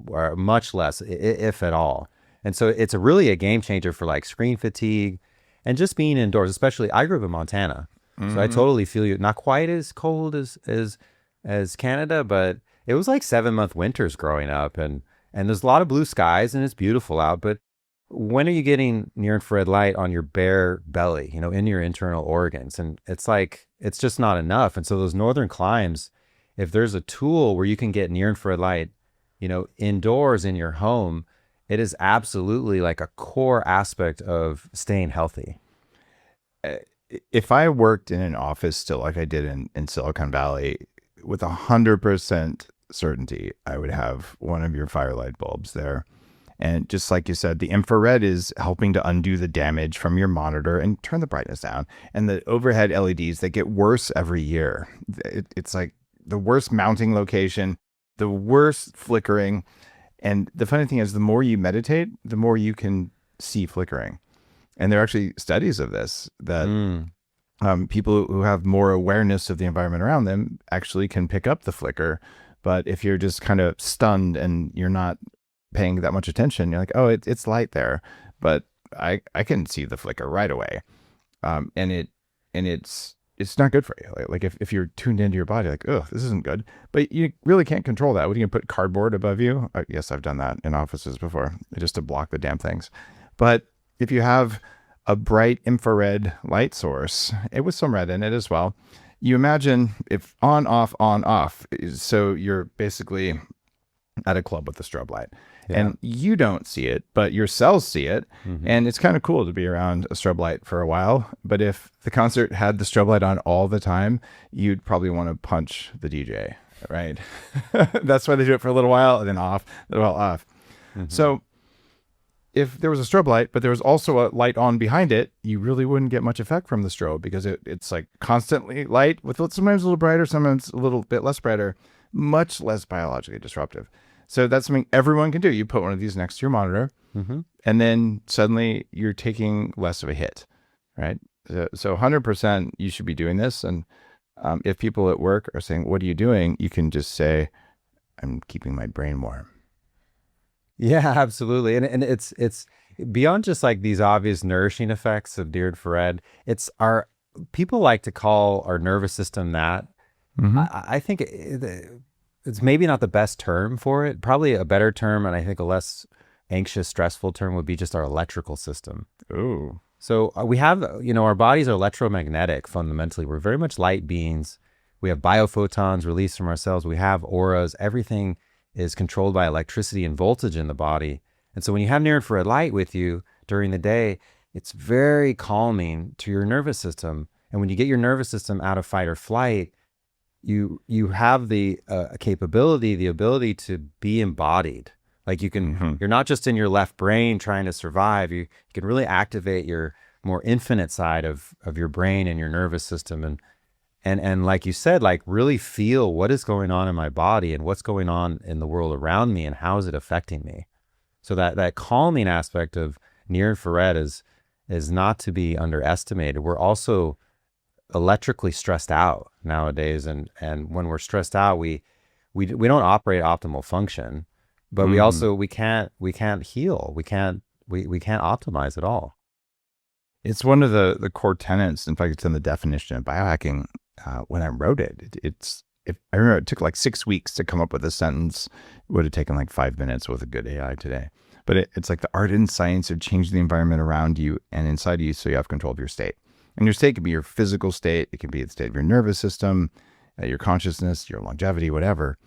or much less, if at all. And so it's really a game changer for screen fatigue and just being indoors. Especially, I grew up in Montana, so I totally feel you. Not quite as cold as Canada, but it was 7-month winters growing up, and there's a lot of blue skies and it's beautiful out. But when are you getting near infrared light on your bare belly, in your internal organs? And it's just not enough. And so those northern climes, if there's a tool where you can get near infrared light, indoors in your home, it is absolutely a core aspect of staying healthy. If I worked in an office still like I did in Silicon Valley, with 100% certainty, I would have one of your FireLight bulbs there. And just like you said, the infrared is helping to undo the damage from your monitor and turn the brightness down. And the overhead LEDs, they get worse every year. It's the worst mounting location, the worst flickering. And the funny thing is, the more you meditate, the more you can see flickering. And there are actually studies of this, that people who have more awareness of the environment around them actually can pick up the flicker. But if you're just kind of stunned and you're not paying that much attention, you're like, oh, it's light there, but I can see the flicker right away. And it's not good for you. If you're tuned into your body, oh, this isn't good, but you really can't control that. What are you gonna put cardboard above you? Yes, I've done that in offices before, just to block the damn things. But if you have a bright infrared light source, with some red in it as well, you imagine if on, off. So you're basically at a club with a strobe light. Yeah. And you don't see it, but your cells see it. And it's kind of cool to be around a strobe light for a while. But if the concert had the strobe light on all the time, you'd probably want to punch the DJ, right? That's why they do it for a little while and then off, a little while off. So if there was a strobe light, but there was also a light on behind it, you really wouldn't get much effect from the strobe, because it's constantly light, with sometimes a little brighter, sometimes a little bit less brighter, much less biologically disruptive. So that's something everyone can do. You put one of these next to your monitor, and then suddenly you're taking less of a hit, right? So 100% you should be doing this. And if people at work are saying, what are you doing? You can just say, I'm keeping my brain warm. Yeah, absolutely. And it's beyond just these obvious nourishing effects of near infrared. It's people like to call our nervous system that. I think it's maybe not the best term for it. Probably a better term, and I think a less anxious, stressful term, would be just our electrical system. Ooh. So we have, our bodies are electromagnetic fundamentally. We're very much light beings. We have biophotons released from our cells. We have auras. Everything is controlled by electricity and voltage in the body. And so when you have near infrared light with you during the day, it's very calming to your nervous system. And when you get your nervous system out of fight or flight, you have the capability, the ability to be embodied. You can, you're not just in your left brain trying to survive. You can really activate your more infinite side of your brain and your nervous system. And like you said, like really feel what is going on in my body and what's going on in the world around me and how is it affecting me. So that calming aspect of near infrared is not to be underestimated. We're also electrically stressed out nowadays, and when we're stressed out, we don't operate optimal function, but we also we can't heal. We can't optimize at all. It's one of the core tenets. In fact, it's in the definition of biohacking. When I wrote it, I remember it took like 6 weeks to come up with a sentence. It would have taken like 5 minutes with a good AI today. But it's like the art and science of changing the environment around you and inside you so you have control of your state. And your state can be your physical state. It can be the state of your nervous system, your consciousness, your longevity, whatever.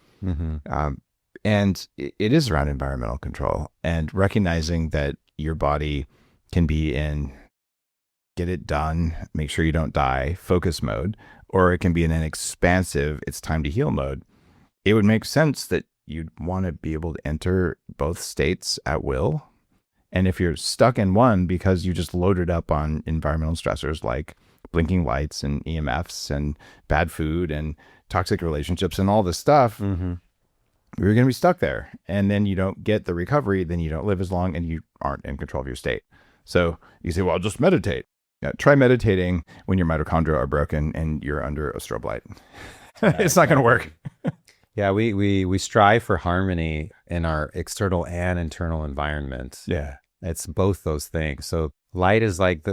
And it is around environmental control and recognizing that your body can be in get it done, make sure you don't die, focus mode, or it can be in an expansive, it's time to heal mode. It would make sense that you'd want to be able to enter both states at will. And if you're stuck in one because you just loaded up on environmental stressors like blinking lights and EMFs and bad food and toxic relationships and all this stuff, you're going to be stuck there. And then you don't get the recovery, then you don't live as long and you aren't in control of your state. So you say, well, just meditate. Yeah, try meditating when your mitochondria are broken and you're under a strobe light. It's not going to work. Yeah, we strive for harmony in our external and internal environment. Yeah. It's both those things. So light is like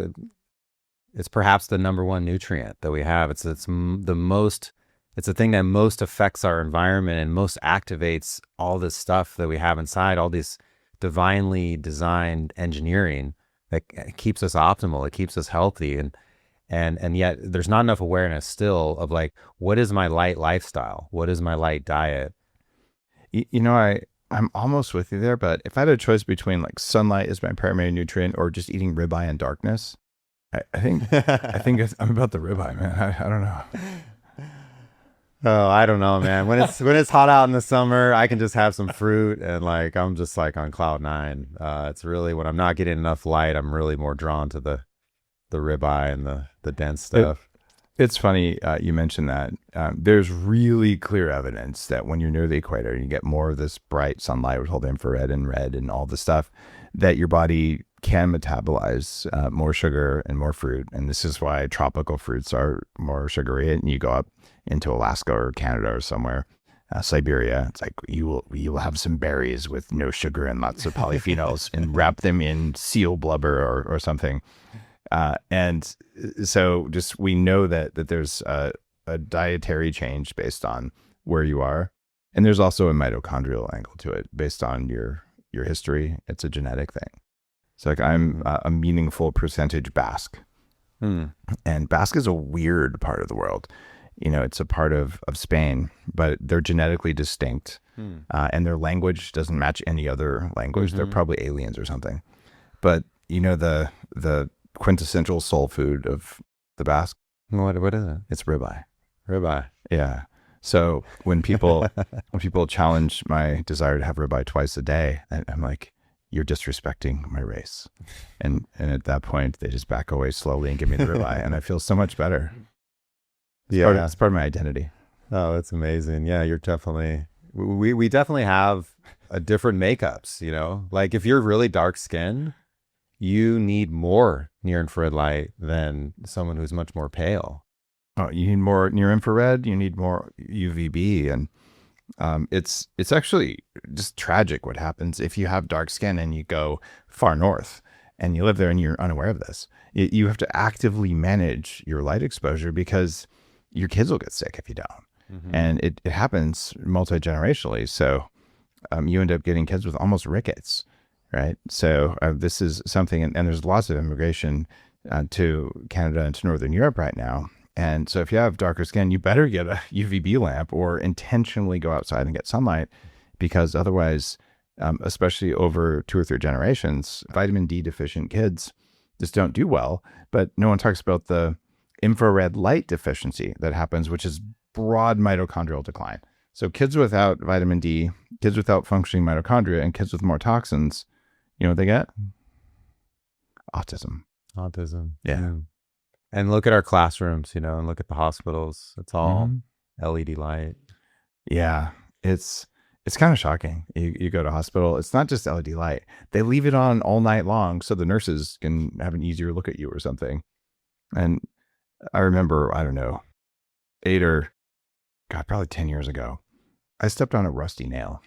it's perhaps the number one nutrient that we have. It's the thing that most affects our environment and most activates all this stuff that we have inside, all this divinely designed engineering that keeps us optimal. It keeps us healthy. And yet there's not enough awareness still of like, what is my light lifestyle? What is my light diet? You know, I'm almost with you there, but if I had a choice between like sunlight as my primary nutrient or just eating ribeye in darkness, I think I'm about the ribeye, man. I don't know. Oh, I don't know, man. When it's hot out in the summer, I can just have some fruit and like I'm just like on cloud nine. It's really when I'm not getting enough light, I'm really more drawn to the ribeye and the dense stuff. It's funny you mentioned that. There's really clear evidence that when you're near the equator, you get more of this bright sunlight with all the infrared and red and all the stuff, that your body can metabolize more sugar and more fruit. And this is why tropical fruits are more sugary. And you go up into Alaska or Canada or somewhere, Siberia, it's like you will have some berries with no sugar and lots of polyphenols and wrap them in seal blubber or something. And so just we know that there's a dietary change based on where you are. And there's also a mitochondrial angle to it based on your history. It's a genetic thing. So like I'm a meaningful percentage Basque. And Basque is a weird part of the world. You know, it's a part of Spain, but they're genetically distinct. And their language doesn't match any other language. They're probably aliens or something. But you know, the quintessential soul food of the Basque. What is it? It's ribeye. Ribeye. Yeah. So when people challenge my desire to have ribeye twice a day, I'm like, you're disrespecting my race. And at that point, they just back away slowly and give me the ribeye, and I feel so much better. It's part of my identity. Oh, that's amazing. Yeah, you're definitely, we definitely have a different makeups, you know, like if you're really dark skinned, you need more near infrared light than someone who's much more pale. Oh, you need more near infrared, you need more UVB. And it's actually just tragic what happens if you have dark skin and you go far north and you live there and you're unaware of this. You have to actively manage your light exposure because your kids will get sick if you don't. And it happens multi-generationally. So you end up getting kids with almost rickets, right? So this is something, and there's lots of immigration to Canada and to Northern Europe right now. And so if you have darker skin, you better get a UVB lamp or intentionally go outside and get sunlight, because otherwise, especially over 2 or 3 generations, vitamin D deficient kids just don't do well. But no one talks about the infrared light deficiency that happens, which is broad mitochondrial decline. So kids without vitamin D, kids without functioning mitochondria, and kids with more toxins, you know what they get? Autism. Autism. Yeah. And look at our classrooms, and look at the hospitals. It's all LED light. Yeah, it's kind of shocking. You go to hospital, it's not just LED light. They leave it on all night long so the nurses can have an easier look at you or something. And I remember, I don't know, probably 10 years ago, I stepped on a rusty nail.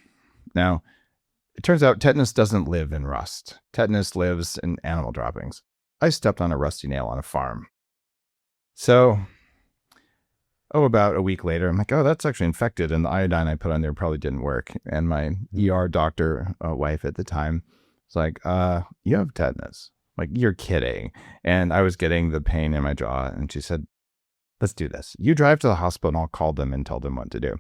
Now, it turns out tetanus doesn't live in rust. Tetanus lives in animal droppings. I stepped on a rusty nail on a farm. So, about a week later, I'm like, oh, that's actually infected. And the iodine I put on there probably didn't work. And my ER doctor wife at the time was like, you have tetanus. I'm like, you're kidding. And I was getting the pain in my jaw. And she said, let's do this. You drive to the hospital and I'll call them and tell them what to do.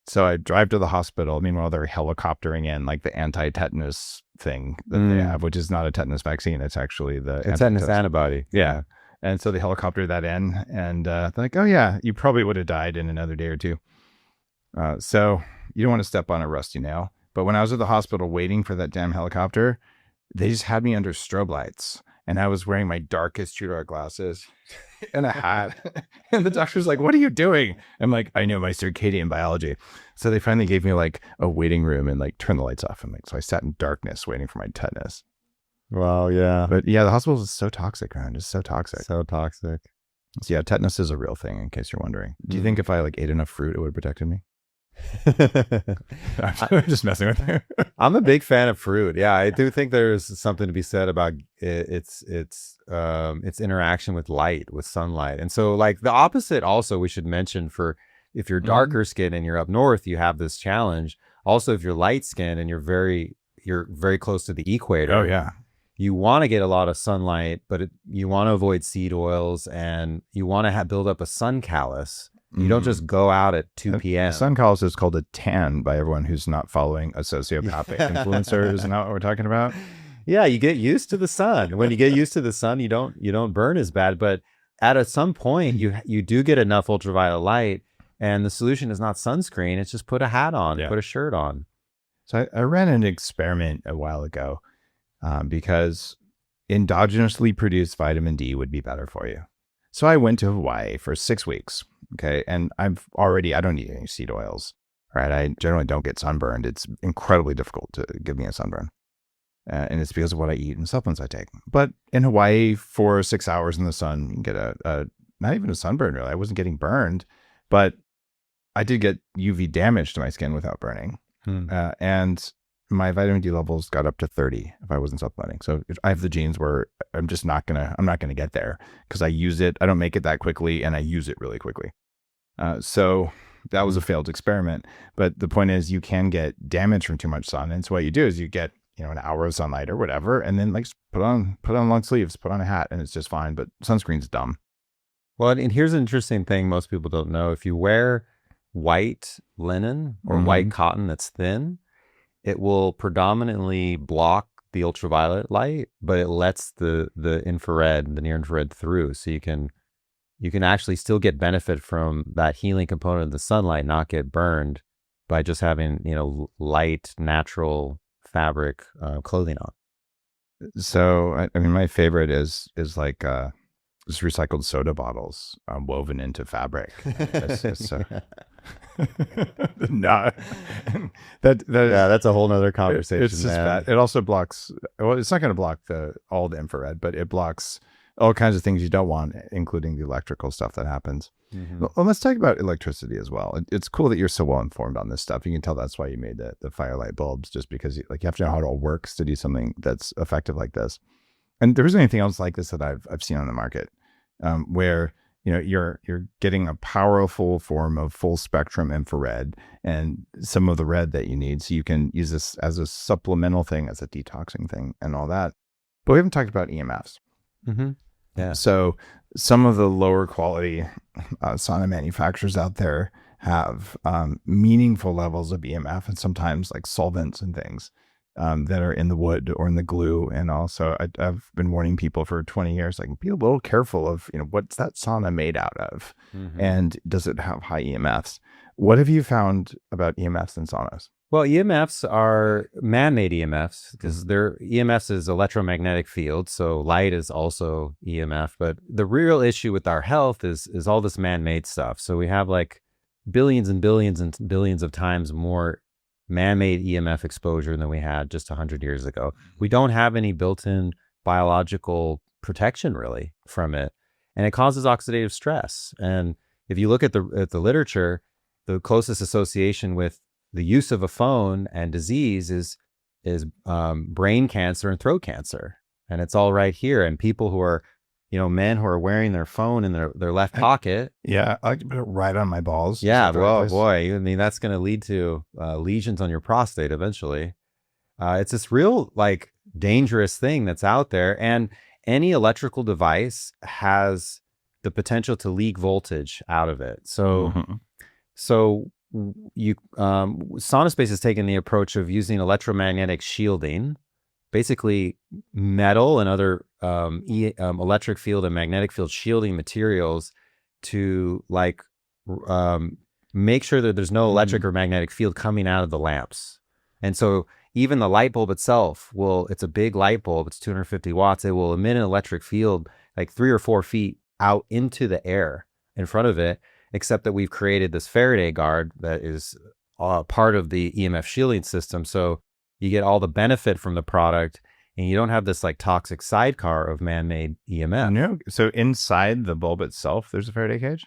So I drive to the hospital. Meanwhile, they're helicoptering in like the anti-tetanus thing that they have, which is not a tetanus vaccine. It's actually the tetanus antibody. Yeah. And so they helicopter that in and they're like, oh yeah, you probably would have died in another day or two. So you don't want to step on a rusty nail. But when I was at the hospital waiting for that damn helicopter, they just had me under strobe lights. And I was wearing my darkest true dark glasses and a hat. And the doctor's like, what are you doing? I'm like, I know my circadian biology. So they finally gave me like a waiting room and like turned the lights off. And like, so I sat in darkness waiting for my tetanus. Wow, yeah. But yeah, the hospital is so toxic, man. It's so toxic. So toxic. So yeah, tetanus is a real thing in case you're wondering. Do you think if I like ate enough fruit, it would have protected me? I'm just messing with you. I'm a big fan of fruit. Yeah, I do think there's something to be said about its interaction with light, with sunlight. And so like the opposite also we should mention for if you're darker skin and you're up north, you have this challenge. Also, if you're light skin and you're very close to the equator. Oh yeah. You want to get a lot of sunlight, but you want to avoid seed oils and you want to build up a sun callus. You don't just go out at 2 p.m. Sun callus is called a tan by everyone who's not following a sociopathic influencer. Isn't that what we're talking about? Yeah, you get used to the sun. When you get used to the sun, you don't burn as bad. But at some point, you do get enough ultraviolet light, and the solution is not sunscreen. It's just put a hat on, put a shirt on. So I ran an experiment a while ago because endogenously produced vitamin D would be better for you. So I went to Hawaii for 6 weeks. Okay. And I don't need any seed oils, right? I generally don't get sunburned. It's incredibly difficult to give me a sunburn. And it's because of what I eat and supplements I take. But in Hawaii for 6 hours in the sun, you can get not even a sunburn really. I wasn't getting burned, but I did get UV damage to my skin without burning. And my vitamin D levels got up to 30 if I wasn't supplementing. So I have the genes where I'm not going to get there because I use it. I don't make it that quickly and I use it really quickly. So that was a failed experiment. But the point is you can get damage from too much sun. And so what you do is you get, an hour of sunlight or whatever, and then like put on long sleeves, put on a hat and it's just fine. But sunscreen's dumb. Well, and here's an interesting thing most people don't know. If you wear white linen or white cotton that's thin, it will predominantly block the ultraviolet light, but it lets the infrared, the near infrared through. So you can actually still get benefit from that healing component of the sunlight, not get burned by just having, light, natural fabric clothing on. So, I mean, my favorite is like just recycled soda bottles woven into fabric. It's no, that's a whole nother conversation. It's just bad. It also blocks. Well, it's not going to block all the infrared, but it blocks all kinds of things you don't want, including the electrical stuff that happens. Well, let's talk about electricity as well. It's cool that you're so well informed on this stuff. You can tell that's why you made the FireLight bulbs, just because you have to know how it all works to do something that's effective like this. And there isn't anything else like this that I've seen on the market, where you're getting a powerful form of full spectrum infrared and some of the red that you need, so you can use this as a supplemental thing, as a detoxing thing, and all that. But we haven't talked about EMFs. Yeah. So some of the lower quality sauna manufacturers out there have meaningful levels of EMF and sometimes like solvents and things. that are in the wood or in the glue. And also I've been warning people for 20 years, like, be a little careful of, what's that sauna made out of? And does it have high EMFs? What have you found about EMFs in saunas? Well, EMFs are man-made EMFs because EMFs is electromagnetic field. So light is also EMF. But the real issue with our health is all this man-made stuff. So we have like billions and billions and billions of times more man-made EMF exposure than we had just 100 years ago. We don't have any built-in biological protection really from it. And it causes oxidative stress. And if you look at the literature, the closest association with the use of a phone and disease is brain cancer and throat cancer. And it's all right here. And people who are, men who are wearing their phone in their left pocket. Yeah, I like to put it right on my balls. Yeah, well, boy, I mean, that's going to lead to lesions on your prostate eventually. It's this real, like, dangerous thing that's out there. And any electrical device has the potential to leak voltage out of it. So, SaunaSpace has taken the approach of using electromagnetic shielding, basically metal and other electric field and magnetic field shielding materials to make sure that there's no electric or magnetic field coming out of the lamps. And so even the light bulb itself it's a big light bulb, it's 250 watts. It will emit an electric field like 3 or 4 feet out into the air in front of it, except that we've created this Faraday guard that is part of the EMF shielding system. So you get all the benefit from the product and you don't have this like toxic sidecar of man-made EMF. No. So inside the bulb itself, there's a Faraday cage?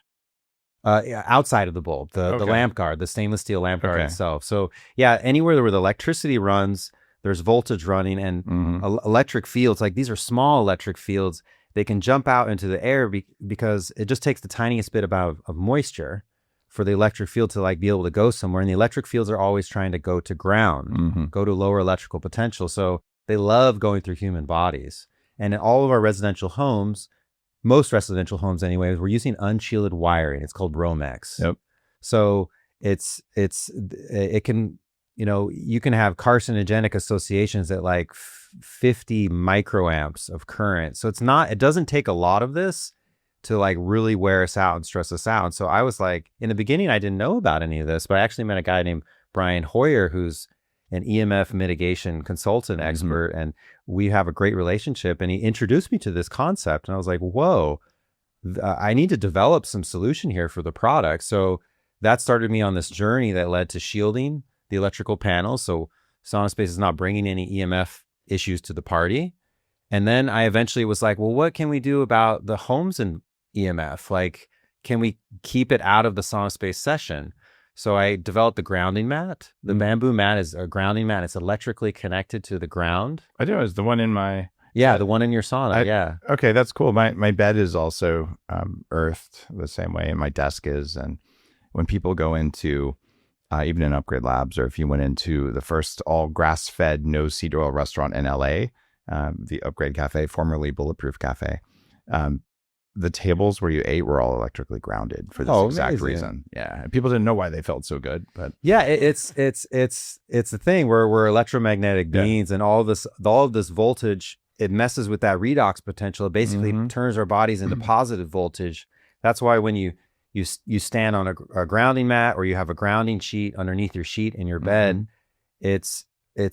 Yeah, outside of the bulb, the lamp guard, the stainless steel lamp guard itself. So yeah, anywhere where the electricity runs, there's voltage running and electric fields, like these are small electric fields. They can jump out into the air because it just takes the tiniest bit of moisture for the electric field to like be able to go somewhere. And the electric fields are always trying to go to ground, go to lower electrical potential. So they love going through human bodies. And in all of our residential homes, most residential homes anyways, we're using unshielded wiring. It's called Romex. Yep. So it can, you can have carcinogenic associations at like 50 microamps of current. So it doesn't take a lot of this to like really wear us out and stress us out. And so I was like, in the beginning, I didn't know about any of this, but I actually met a guy named Brian Hoyer, who's an EMF mitigation consultant expert. And we have a great relationship. And he introduced me to this concept. And I was like, whoa, I need to develop some solution here for the product. So that started me on this journey that led to shielding the electrical panels. So SaunaSpace is not bringing any EMF issues to the party. And then I eventually was like, well, what can we do about the homes and EMF? Like, can we keep it out of the SaunaSpace session? So I developed the grounding mat. The bamboo mat is a grounding mat. It's electrically connected to the ground. I do. It's the one in my... Yeah, the one in your sauna. Yeah. Okay, that's cool. My bed is also earthed the same way, and my desk is. And when people go into, even in Upgrade Labs, or if you went into the first all grass-fed, no seed oil restaurant in LA, the Upgrade Cafe, formerly Bulletproof Cafe, the tables where you ate were all electrically grounded for this exact reason. Yeah, people didn't know why they felt so good, but yeah, it's the thing where we're electromagnetic beings, and all of this voltage, it messes with that redox potential. It basically turns our bodies into positive voltage. That's why when you stand on a grounding mat, or you have a grounding sheet underneath your sheet in your bed, it's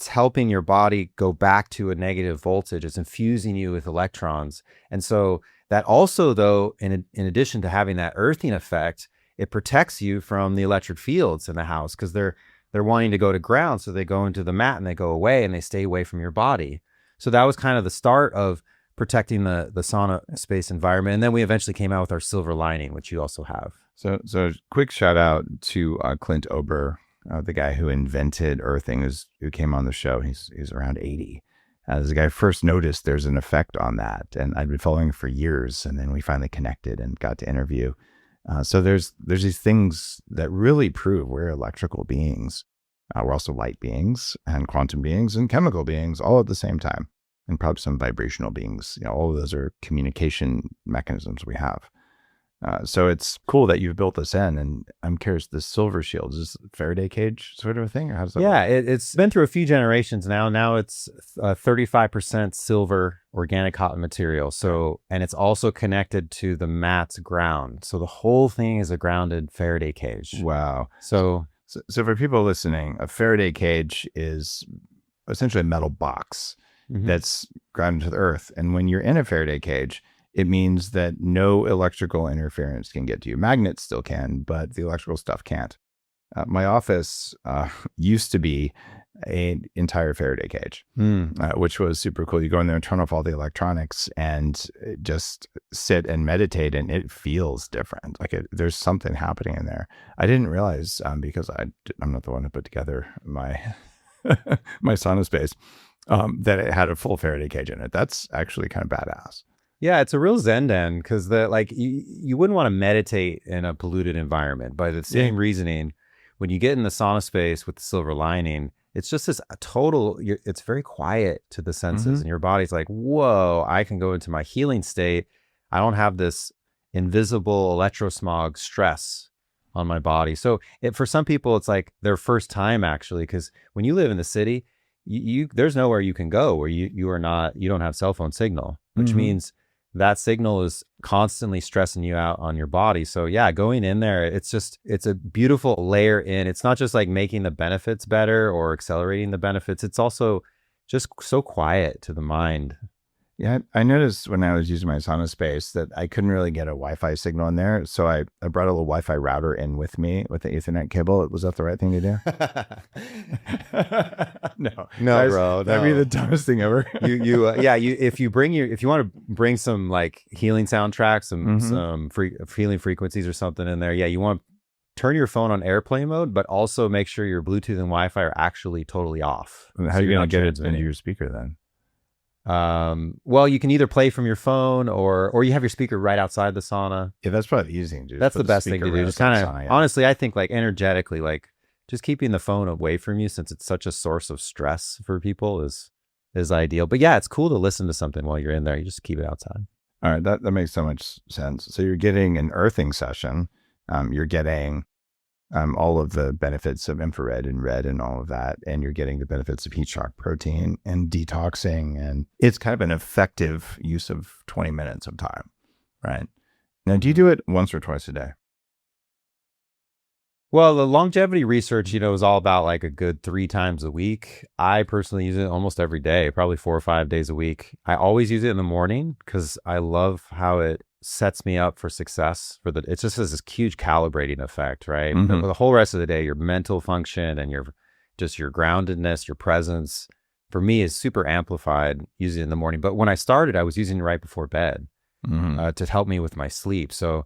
helping your body go back to a negative voltage. It's infusing you with electrons. And so that also, though, in addition to having that earthing effect, it protects you from the electric fields in the house, because they're wanting to go to ground. So they go into the mat and they go away, and they stay away from your body. So that was kind of the start of protecting the SaunaSpace environment. And then we eventually came out with our silver lining, which you also have. So quick shout out to Clint Ober, the guy who invented earthing, who came on the show. He's around 80. As the guy first noticed there's an effect on that, and I'd been following him for years, and then we finally connected and got to interview. So there's these things that really prove we're electrical beings. We're also light beings and quantum beings and chemical beings all at the same time, and probably some vibrational beings. All of those are communication mechanisms we have. So it's cool that you've built this in. And I'm curious, the silver shield, is this Faraday cage sort of a thing? Or how does that work? Yeah, it's been through a few generations now. Now it's 35% silver organic cotton material. So, and it's also connected to the mat's ground. So the whole thing is a grounded Faraday cage. Wow. So So for people listening, a Faraday cage is essentially a metal box that's grounded to the earth. And when you're in a Faraday cage, it means that no electrical interference can get to you. Magnets still can, but the electrical stuff can't. My office used to be an entire Faraday cage, which was super cool. You go in there and turn off all the electronics and just sit and meditate, and it feels different. Like there's something happening in there. I didn't realize because I'm not the one who put together my my SaunaSpace that it had a full Faraday cage in it. That's actually kind of badass. yeah, it's a real zen den because you wouldn't want to meditate in a polluted environment. By the same reasoning, when you get in the sauna space with the silver lining, it's just this it's very quiet to the senses, and your body's like, whoa, I can go into my healing state. I don't have this invisible electrosmog stress on my body. So for some people, it's like their first time actually, because when you live in the city, there's nowhere you can go where you don't have cell phone signal, which means that signal is constantly stressing you out on your body. So yeah, going in there, it's a beautiful layer in. It's not just like making the benefits better or accelerating the benefits. It's also just so quiet to the mind. Yeah, I noticed when I was using my SaunaSpace that I couldn't really get a Wi-Fi signal in there. So I brought a little Wi-Fi router in with me with the Ethernet cable. Was that the right thing to do? No, bro. That'd be the dumbest thing ever. If you want to bring some like healing soundtracks, some healing frequencies or something in there. Yeah, you want to turn your phone on airplane mode, but also make sure your Bluetooth and Wi-Fi are actually totally off. How are you going to get it into your speaker then? Well, you can either play from your phone or you have your speaker right outside the sauna. Yeah, that's probably the easy thing to do. That's the best thing to do. Just kind of, honestly, I think like energetically, like just keeping the phone away from you, since it's such a source of stress for people, is ideal. But yeah, it's cool to listen to something while you're in there. You just keep it outside. All right. That makes so much sense. So you're getting an earthing session. You're getting all of the benefits of infrared and red and all of that. And you're getting the benefits of heat shock protein and detoxing. And it's kind of an effective use of 20 minutes of time, right? Now, do you do it once or twice a day? Well, the longevity research, is all about like a good 3 times a week. I personally use it almost every day, probably 4 or 5 days a week. I always use it in the morning because I love how it sets me up for success. It just has this huge calibrating effect, right? For the whole rest of the day, your mental function and your groundedness, your presence, for me, is super amplified using it in the morning. But when I started, I was using it right before bed to help me with my sleep. So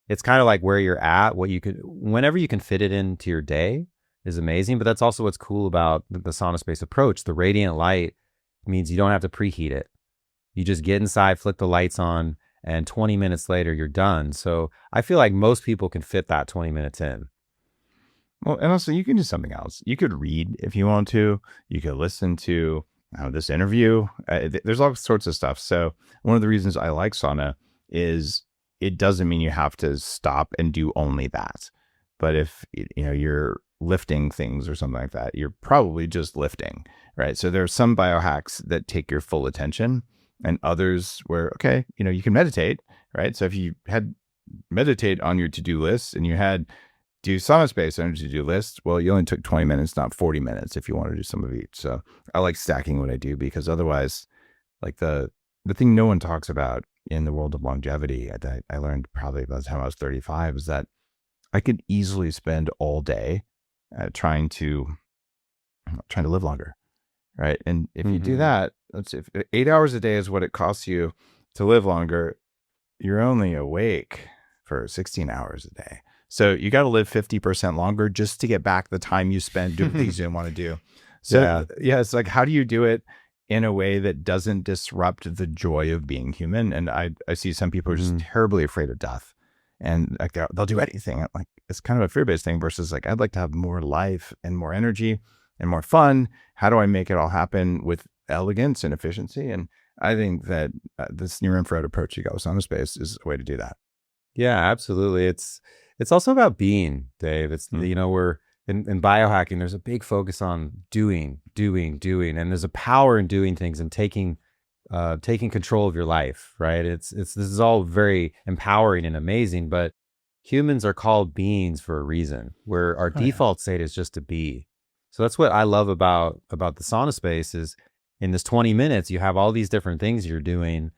it's kind of like where you're at, whenever you can fit it into your day is amazing. But that's also what's cool about the SaunaSpace approach. The radiant light means you don't have to preheat it. You just get inside, flick the lights on, and 20 minutes later, you're done. So I feel like most people can fit that 20 minutes in. Well, and also you can do something else. You could read if you want to. You could listen to this interview. There's all sorts of stuff. So one of the reasons I like sauna is it doesn't mean you have to stop and do only that. But if you're lifting things or something like that, you're probably just lifting, right? So there are some biohacks that take your full attention, and others where, okay, you can meditate, right? So if you had meditate on your to-do list and you had do SaunaSpace on your to-do list, well, you only took 20 minutes, not 40 minutes if you want to do some of each. So I like stacking what I do, because otherwise, like the thing no one talks about in the world of longevity that I learned probably by the time I was 35 is that I could easily spend all day trying to live longer, right? And if you do that, if 8 hours a day is what it costs you to live longer, you're only awake for 16 hours a day. So you got to live 50% longer just to get back the time you spend doing things you didn't want to do. So yeah, it's like, how do you do it in a way that doesn't disrupt the joy of being human? And I see some people are just terribly afraid of death, and like they'll do anything. Like it's kind of a fear-based thing versus like, I'd like to have more life and more energy and more fun. How do I make it all happen with elegance and efficiency? And I think that this near infrared approach you got with SaunaSpace is a way to do that. Yeah, absolutely. It's also about being, Dave. It's we're in biohacking, there's a big focus on doing, and there's a power in doing things and taking control of your life, right? This is all very empowering and amazing, but humans are called beings for a reason, where our default state is just to be. So that's what I love about the SaunaSpace is in this 20 minutes, you have all these different things you're doing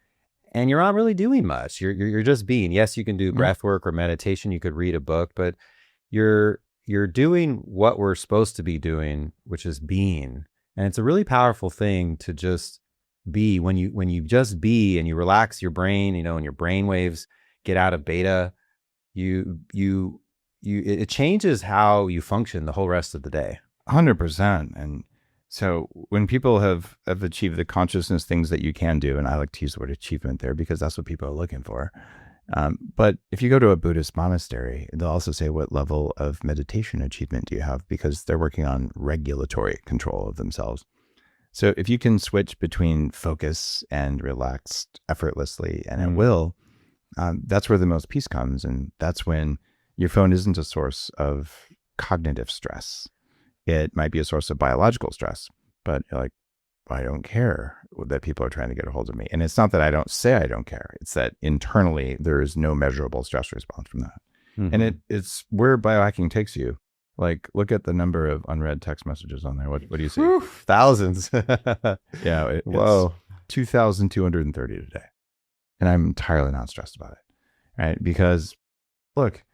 and you're not really doing much. You're just being. Yes, you can do breath work or meditation. You could read a book, but you're doing what we're supposed to be doing, which is being. And it's a really powerful thing to just be. When you just be and you relax your brain, and your brain waves get out of beta, it changes how you function the whole rest of the day. 100%. And so when people have achieved the consciousness things that you can do, and I like to use the word achievement there because that's what people are looking for. But if you go to a Buddhist monastery, they'll also say, what level of meditation achievement do you have? Because they're working on regulatory control of themselves. So if you can switch between focus and relaxed effortlessly and at will, that's where the most peace comes. And that's when your phone isn't a source of cognitive stress. It might be a source of biological stress, but you're like, I don't care that people are trying to get a hold of me. And it's not that I don't say I don't care. It's that internally there is no measurable stress response from that. And it's where biohacking takes you. Like, look at the number of unread text messages on there. What do you see? Whew, thousands. Yeah. Whoa. 2,230 today. And I'm entirely not stressed about it. Right. Because look,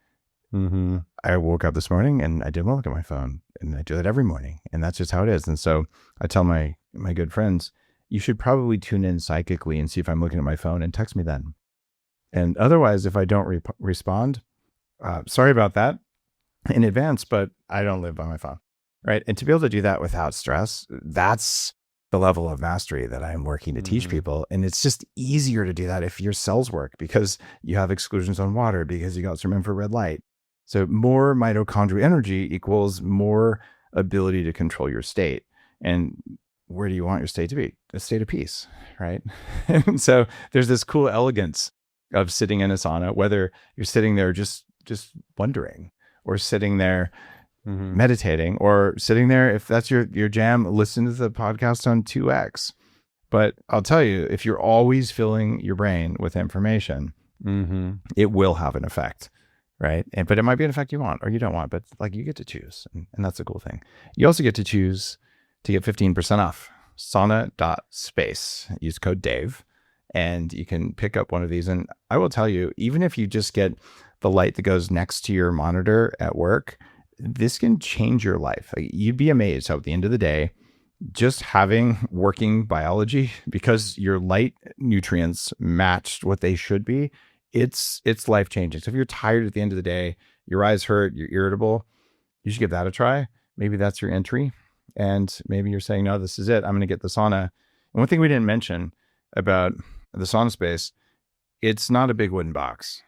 I woke up this morning and I didn't look at my phone, and I do that every morning, and that's just how it is. And so I tell my good friends, you should probably tune in psychically and see if I'm looking at my phone and text me then. And otherwise, if I don't respond, sorry about that in advance, but I don't live by my phone. Right. And to be able to do that without stress, that's the level of mastery that I'm working to teach people. And it's just easier to do that if your cells work, because you have exclusions on water, because you got some infrared light. So more mitochondria energy equals more ability to control your state. And where do you want your state to be? A state of peace, right? And so there's this cool elegance of sitting in a sauna, whether you're sitting there just wondering, or sitting there meditating, or sitting there, if that's your jam, listen to the podcast on 2X. But I'll tell you, if you're always filling your brain with information, it will have an effect. Right. But it might be an effect you want or you don't want, but like, you get to choose. And that's a cool thing. You also get to choose to get 15% off sauna.space. Use code Dave and you can pick up one of these. And I will tell you, even if you just get the light that goes next to your monitor at work, this can change your life. Like, you'd be amazed how at the end of the day, just having working biology, because your light nutrients matched what they should be, it's life-changing. So if you're tired at the end of the day, your eyes hurt, you're irritable, you should give that a try. Maybe that's your entry. And maybe you're saying, no, this is it. I'm going to get the sauna. And one thing we didn't mention about the SaunaSpace, it's not a big wooden box.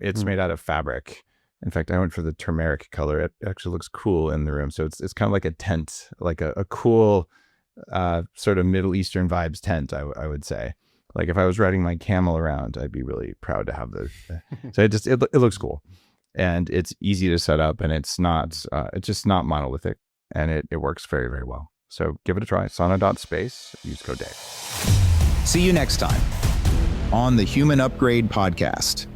It's made out of fabric. In fact, I went for the turmeric color. It actually looks cool in the room. So it's kind of like a tent, like a cool sort of Middle Eastern vibes tent, I would say. Like, if I was riding my camel around, I'd be really proud to have the. So it looks cool, and it's easy to set up, and it's just not monolithic, and it works very, very well. So give it a try. Sauna.space. Use code Dave. See you next time on the Human Upgrade Podcast.